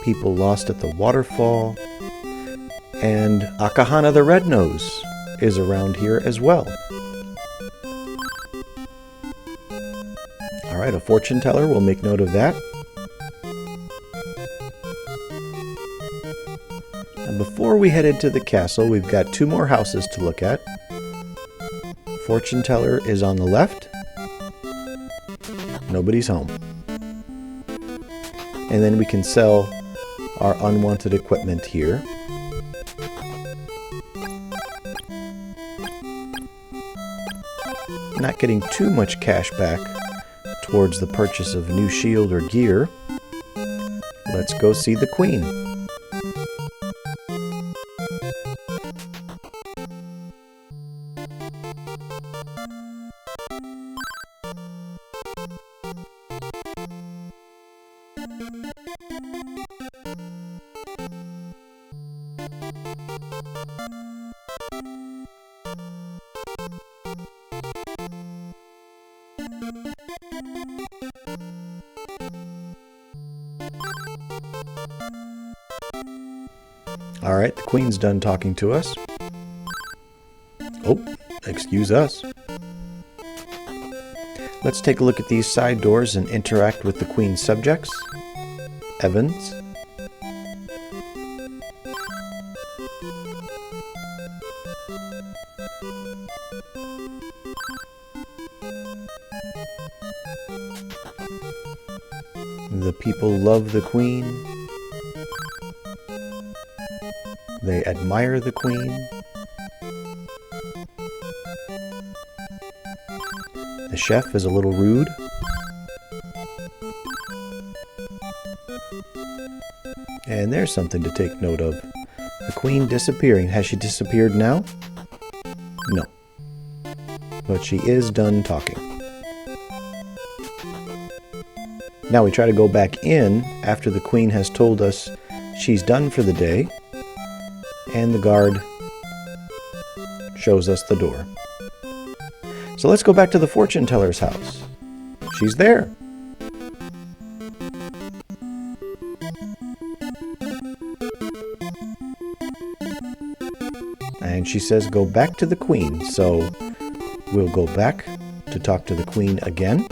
[SPEAKER 1] People lost at the waterfall, and Akahana the Red-Nose is around here as well. Alright, a fortune teller, we'll make note of that. And before we head into the castle, we've got 2 more houses to look at. Fortune teller is on the left. Nobody's home. And then we can sell our unwanted equipment here. Not getting too much cash back towards the purchase of new shield or gear. Let's go see the Queen. Alright, the Queen's done talking to us. Oh, excuse us. Let's take a look at these side doors and interact with the Queen's subjects. Evans. The people love the Queen. They admire the Queen. The chef is a little rude. And there's something to take note of. The Queen disappearing. Has she disappeared now? No. But she is done talking. Now we try to go back in after the Queen has told us she's done for the day. And the guard shows us the door. So let's go back to the fortune teller's house. She's there. And she says go back to the Queen. So we'll go back to talk to the Queen again.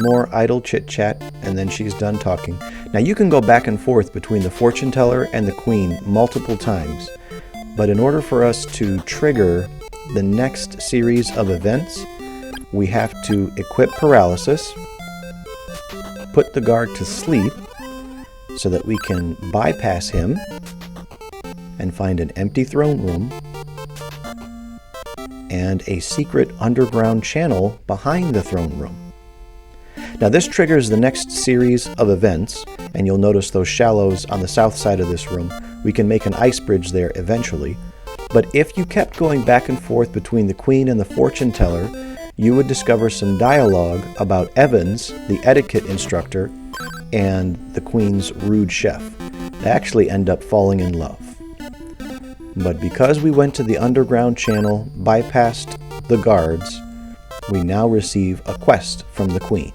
[SPEAKER 1] More idle chit-chat, and then she's done talking. Now you can go back and forth between the fortune teller and the Queen multiple times, but in order for us to trigger the next series of events, we have to equip paralysis, put the guard to sleep so that we can bypass him and find an empty throne room and a secret underground channel behind the throne room. Now this triggers the next series of events, and you'll notice those shallows on the south side of this room. We can make an ice bridge there eventually. But if you kept going back and forth between the Queen and the fortune teller, you would discover some dialogue about Evans, the etiquette instructor, and the Queen's rude chef. They actually end up falling in love. But because we went to the underground channel, bypassed the guards, we now receive a quest from the Queen.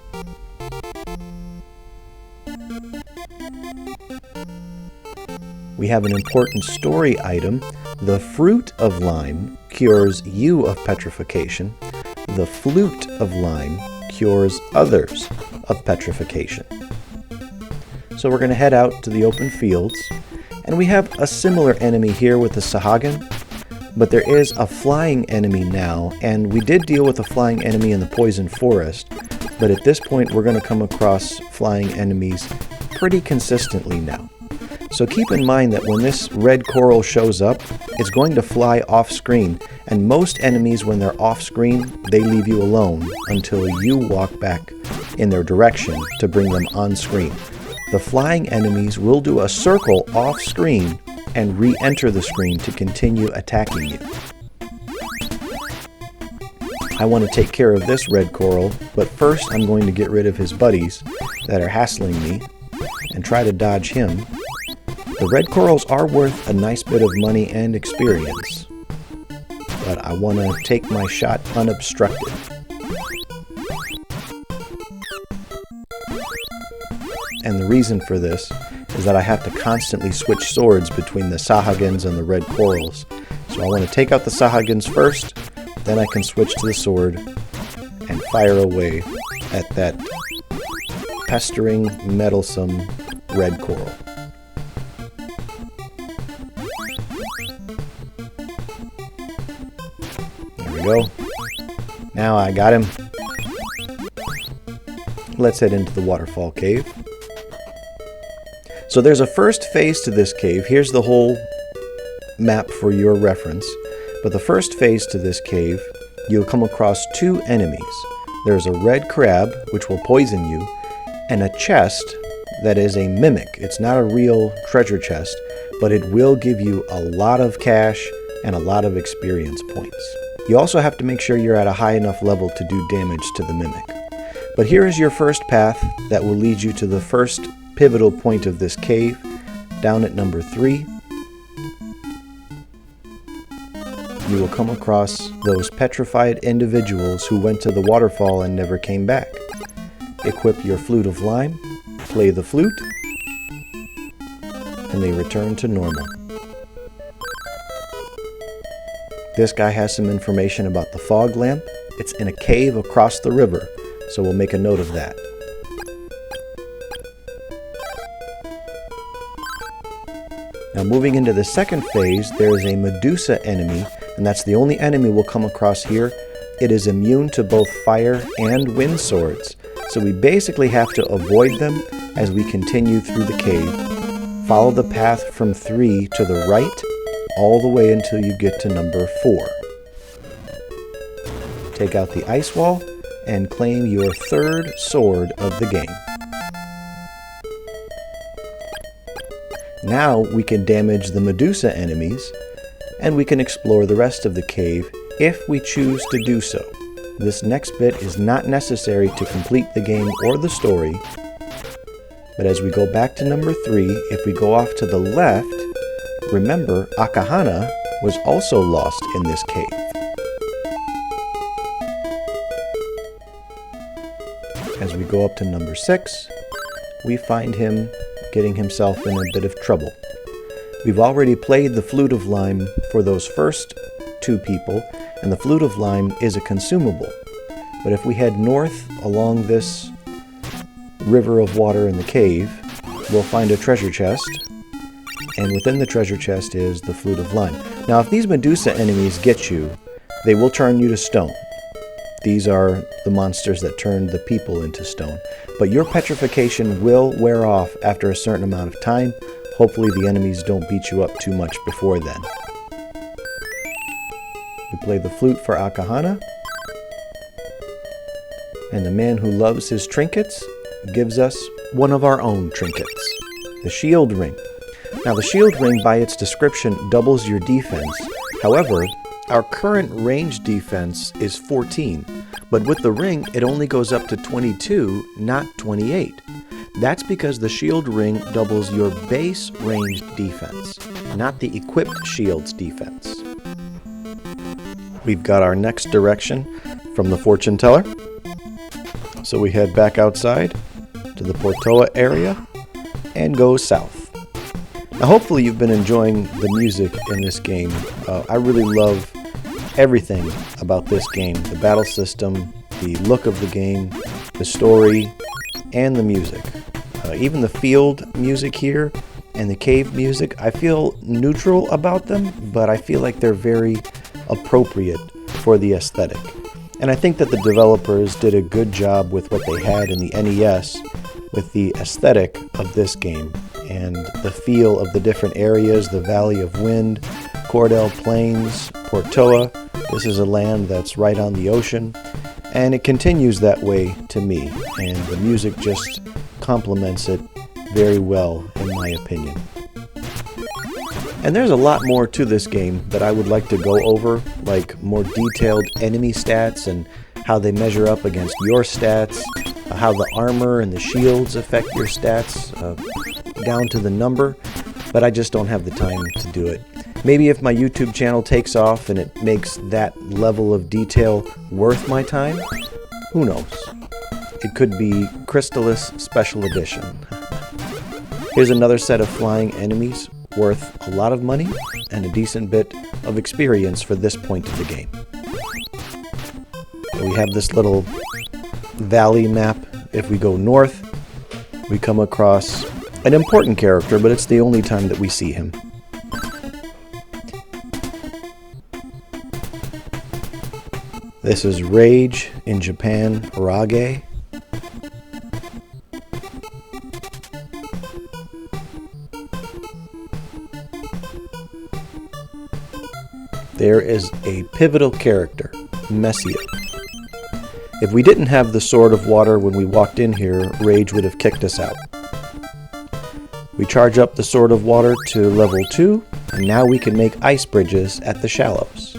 [SPEAKER 1] We have an important story item. The fruit of lime cures you of petrification. The flute of lime cures others of petrification. So we're going to head out to the open fields. And we have a similar enemy here with the Sahagan. But there is a flying enemy now. And we did deal with a flying enemy in the poison forest. But at this point we're going to come across flying enemies pretty consistently now. So keep in mind that when this red coral shows up, it's going to fly off screen. And most enemies, when they're off screen, they leave you alone until you walk back in their direction to bring them on screen. The flying enemies will do a circle off screen and re-enter the screen to continue attacking you. I want to take care of this red coral, but first I'm going to get rid of his buddies that are hassling me and try to dodge him. The red corals are worth a nice bit of money and experience, but I want to take my shot unobstructed. And the reason for this is that I have to constantly switch swords between the Sahagins and the red corals. So I want to take out the Sahagins first, then I can switch to the sword and fire away at that pestering, meddlesome red coral. go. Now I got him. Let's head into the Waterfall Cave. So there's a first phase to this cave. Here's the whole map for your reference. But the first phase to this cave, you'll come across two enemies. There's a red crab, which will poison you, and a chest that is a mimic. It's not a real treasure chest, but it will give you a lot of cash and a lot of experience points. You also have to make sure you're at a high enough level to do damage to the mimic. But here is your first path that will lead you to the first pivotal point of this cave, down at number 3. You will come across those petrified individuals who went to the waterfall and never came back. Equip your flute of lime, play the flute, and they return to normal. This guy has some information about the fog lamp. It's in a cave across the river, so we'll make a note of that. Now moving into the second phase, there is a Medusa enemy, and that's the only enemy we'll come across here. It is immune to both fire and wind swords, so we basically have to avoid them as we continue through the cave. Follow the path from 3 to the right, all the way until you get to number 4. Take out the ice wall and claim your third sword of the game. Now we can damage the Medusa enemies, and we can explore the rest of the cave if we choose to do so. This next bit is not necessary to complete the game or the story, but as we go back to number 3, if we go off to the left, remember Akahana was also lost in this cave. As we go up to number 6, we find him getting himself in a bit of trouble. We've already played the Flute of Lime for those first 2 people, and the Flute of Lime is a consumable. But if we head north along this river of water in the cave, we'll find a treasure chest, and within the treasure chest is the Flute of Lime. Now if these Medusa enemies get you, they will turn you to stone. These are the monsters that turn the people into stone. But your petrification will wear off after a certain amount of time. Hopefully the enemies don't beat you up too much before then. We play the flute for Akahana. And the man who loves his trinkets gives us one of our own trinkets, the shield ring. Now the shield ring by its description doubles your defense. However, our current range defense is 14, but with the ring it only goes up to 22, not 28. That's because the shield ring doubles your base ranged defense, not the equipped shield's defense. We've got our next direction from the fortune teller. So we head back outside to the Portoa area and go south. Now hopefully you've been enjoying the music in this game. I really love everything about this game. The battle system, the look of the game, the story, and the music. Even the field music here and the cave music, I feel neutral about them, but I feel like they're very appropriate for the aesthetic. And I think that the developers did a good job with what they had in the NES with the aesthetic of this game and the feel of the different areas, the Valley of Wind, Cordel Plains, Portoa. This is a land that's right on the ocean, and it continues that way to me, and the music just complements it very well in my opinion. And there's a lot more to this game that I would like to go over, like more detailed enemy stats and how they measure up against your stats, how the armor and the shields affect your stats, down to the number, but I just don't have the time to do it. Maybe if my YouTube channel takes off and it makes that level of detail worth my time, who knows? It could be Crystalis Special Edition. Here's another set of flying enemies worth a lot of money and a decent bit of experience for this point of the game. We have this little valley map. If we go north, we come across an important character, but it's the only time that we see him. This is Rage, in Japan, Rage. There is a pivotal character, Messia. If we didn't have the Sword of Water when we walked in here, Rage would have kicked us out. We charge up the Sword of Water to level 2, and now we can make ice bridges at the shallows.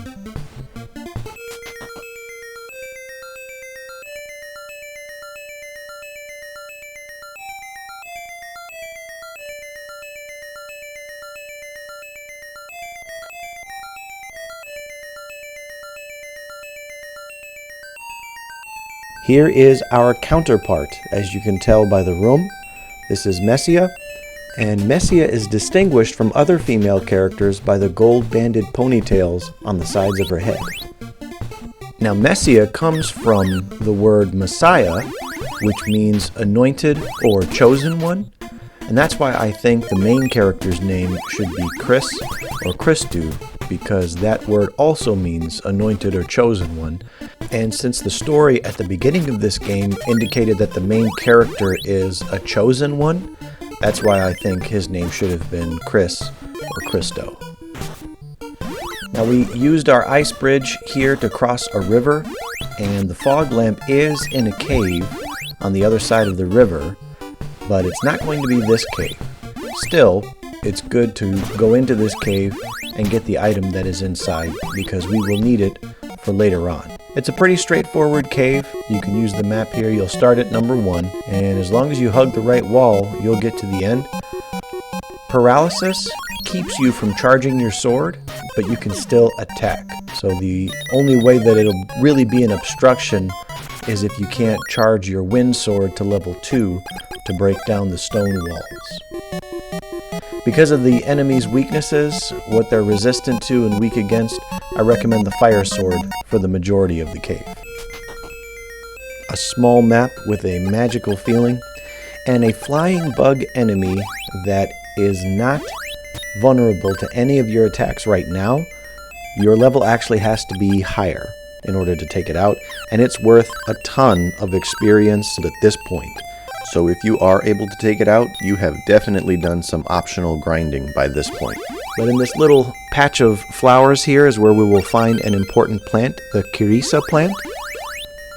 [SPEAKER 1] Here is our counterpart, as you can tell by the room. This is Messia, and Messia is distinguished from other female characters by the gold-banded ponytails on the sides of her head. Now, Messia comes from the word Messiah, which means anointed or chosen one, and that's why I think the main character's name should be Chris or Christu, because that word also means anointed or chosen one. And since the story at the beginning of this game indicated that the main character is a chosen one, that's why I think his name should have been Chris or Christo. Now, we used our ice bridge here to cross a river, and the fog lamp is in a cave on the other side of the river, but it's not going to be this cave. Still, it's good to go into this cave and get the item that is inside, because we will need it for later on. It's a pretty straightforward cave. You can use the map here. You'll start at number 1, and as long as you hug the right wall, you'll get to the end. Paralysis keeps you from charging your sword, but you can still attack. So the only way that it'll really be an obstruction is if you can't charge your wind sword to level 2 to break down the stone walls. Because of the enemy's weaknesses, what they're resistant to and weak against, I recommend the fire sword for the majority of the cave. A small map with a magical feeling, and a flying bug enemy that is not vulnerable to any of your attacks right now. Your level actually has to be higher in order to take it out, and it's worth a ton of experience at this point. So if you are able to take it out, you have definitely done some optional grinding by this point. But in this little patch of flowers here is where we will find an important plant, the Kirisa plant.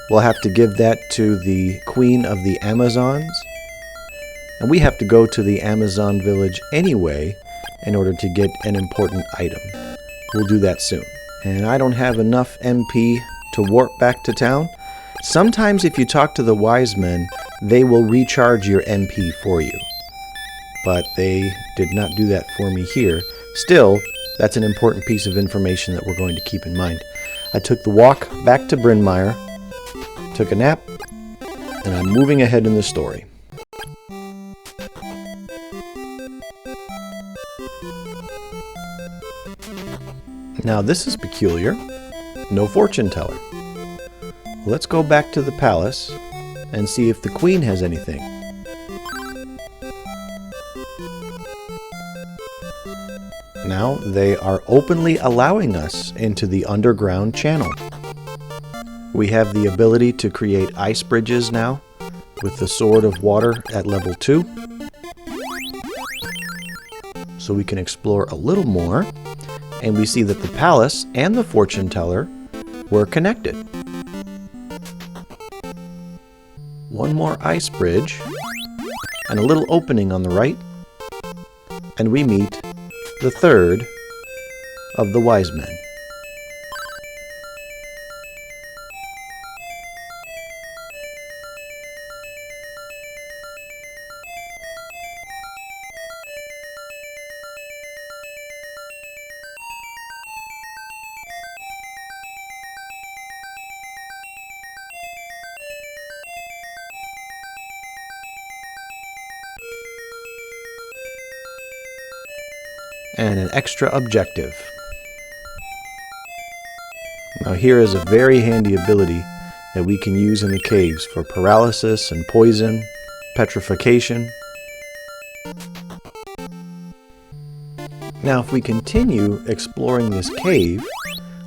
[SPEAKER 1] We'll have to give that to the Queen of the Amazons. And we have to go to the Amazon village anyway in order to get an important item. We'll do that soon. And I don't have enough MP to warp back to town. Sometimes if you talk to the wise men, they will recharge your MP for you. But they did not do that for me here. Still, that's an important piece of information that we're going to keep in mind. I took the walk back to Bryn Mawr, took a nap, and I'm moving ahead in the story. Now this is peculiar. No fortune teller. Let's go back to the palace and see if the queen has anything. Now they are openly allowing us into the underground channel. We have the ability to create ice bridges now with the Sword of Water at level 2. So we can explore a little more, and we see that the palace and the fortune teller were connected. One more ice bridge, and a little opening on the right, and we meet the third of the wise men. And an extra objective. Now here is a very handy ability that we can use in the caves for paralysis and poison, petrification. Now if we continue exploring this cave,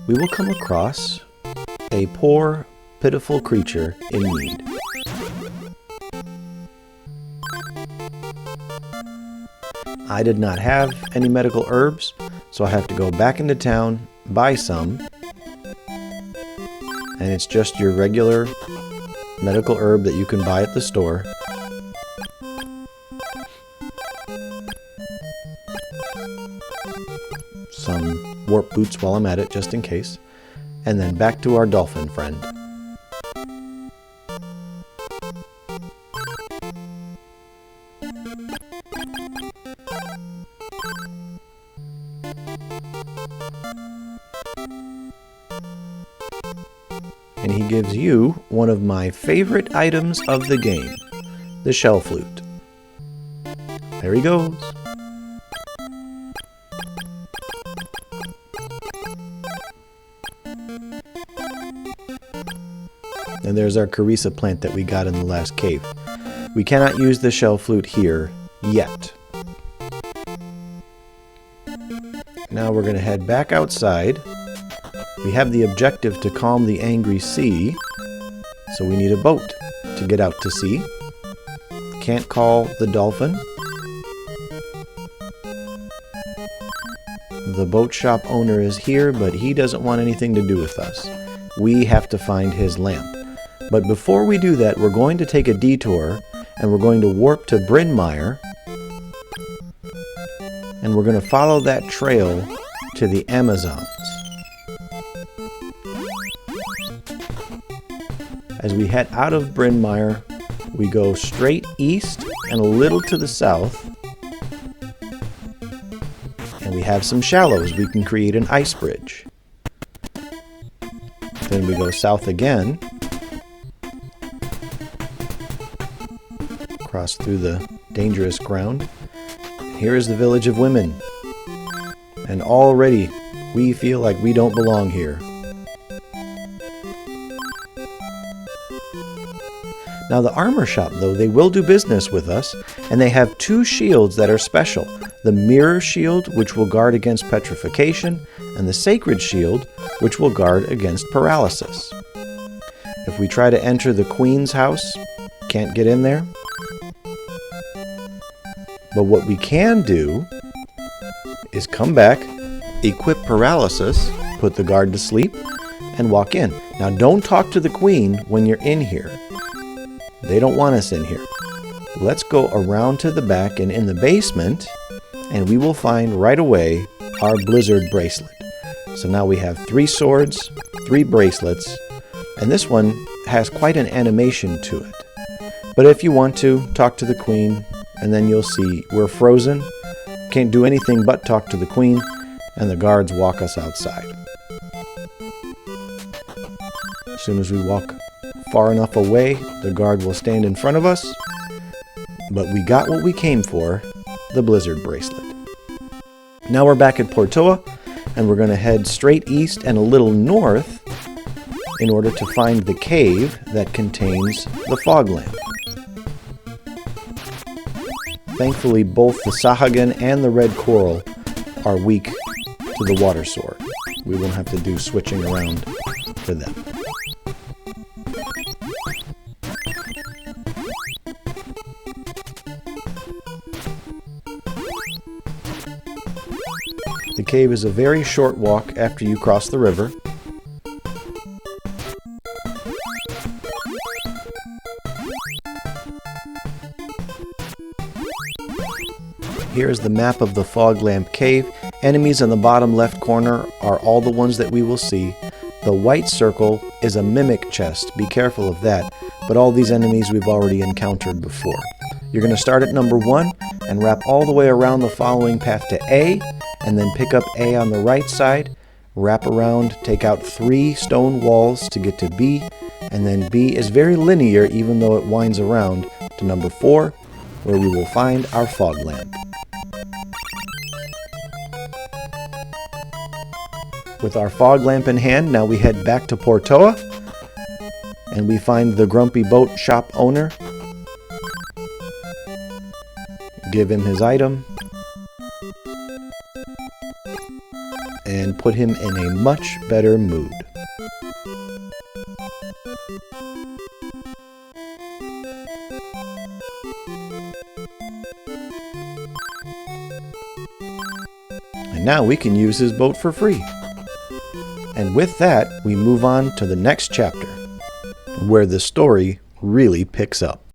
[SPEAKER 1] we will come across a poor, pitiful creature in need. I did not have any medical herbs, so I have to go back into town, buy some, and it's just your regular medical herb that you can buy at the store. Some warp boots while I'm at it, just in case. And then back to our dolphin friend. And he gives you one of my favorite items of the game, the shell flute. There he goes. And there's our Kirisa plant that we got in the last cave. We cannot use the shell flute here yet. Now we're going to head back outside. We have the objective to calm the angry sea, so we need a boat to get out to sea. Can't call the dolphin. The boat shop owner is here, but he doesn't want anything to do with us. We have to find his lamp. But before we do that, we're going to take a detour, and we're going to warp to Bryn Mawr, and we're going to follow that trail to the Amazons. As we head out of Bryn Mawr, we go straight east and a little to the south. And we have some shallows. We can create an ice bridge. Then we go south again. Cross through the dangerous ground. Here is the village of women. And already we feel like we don't belong here. Now the armor shop, though, they will do business with us, and they have two shields that are special. The mirror shield, which will guard against petrification, and the sacred shield, which will guard against paralysis. If we try to enter the queen's house, can't get in there. But what we can do is come back, equip paralysis, put the guard to sleep, and walk in. Now don't talk to the queen when you're in here. They don't want us in here. Let's go around to the back and in the basement, and we will find right away our blizzard bracelet. So now we have 3 swords, 3 bracelets, and this one has quite an animation to it. But if you want to, talk to the queen, and then you'll see we're frozen, can't do anything but talk to the queen, and the guards walk us outside. As soon as we walk far enough away, the guard will stand in front of us. But we got what we came for, the blizzard bracelet. Now we're back at Portoa, and we're going to head straight east and a little north in order to find the cave that contains the fog lamp. Thankfully, both the Sahagan and the red coral are weak to the water sword. We won't have to do switching around for them. The cave is a very short walk after you cross the river. Here is the map of the Fog Lamp Cave. Enemies in the bottom left corner are all the ones that we will see. The white circle is a mimic chest. Be careful of that. But all these enemies we've already encountered before. You're going to start at number 1 and wrap all the way around the following path to A, and then pick up A on the right side, wrap around, take out 3 stone walls to get to B, and then B is very linear even though it winds around to number 4, where we will find our fog lamp. With our fog lamp in hand, now we head back to Portoa, and we find the grumpy boat shop owner. Give him his item, and put him in a much better mood. And now we can use his boat for free. And with that, we move on to the next chapter, where the story really picks up.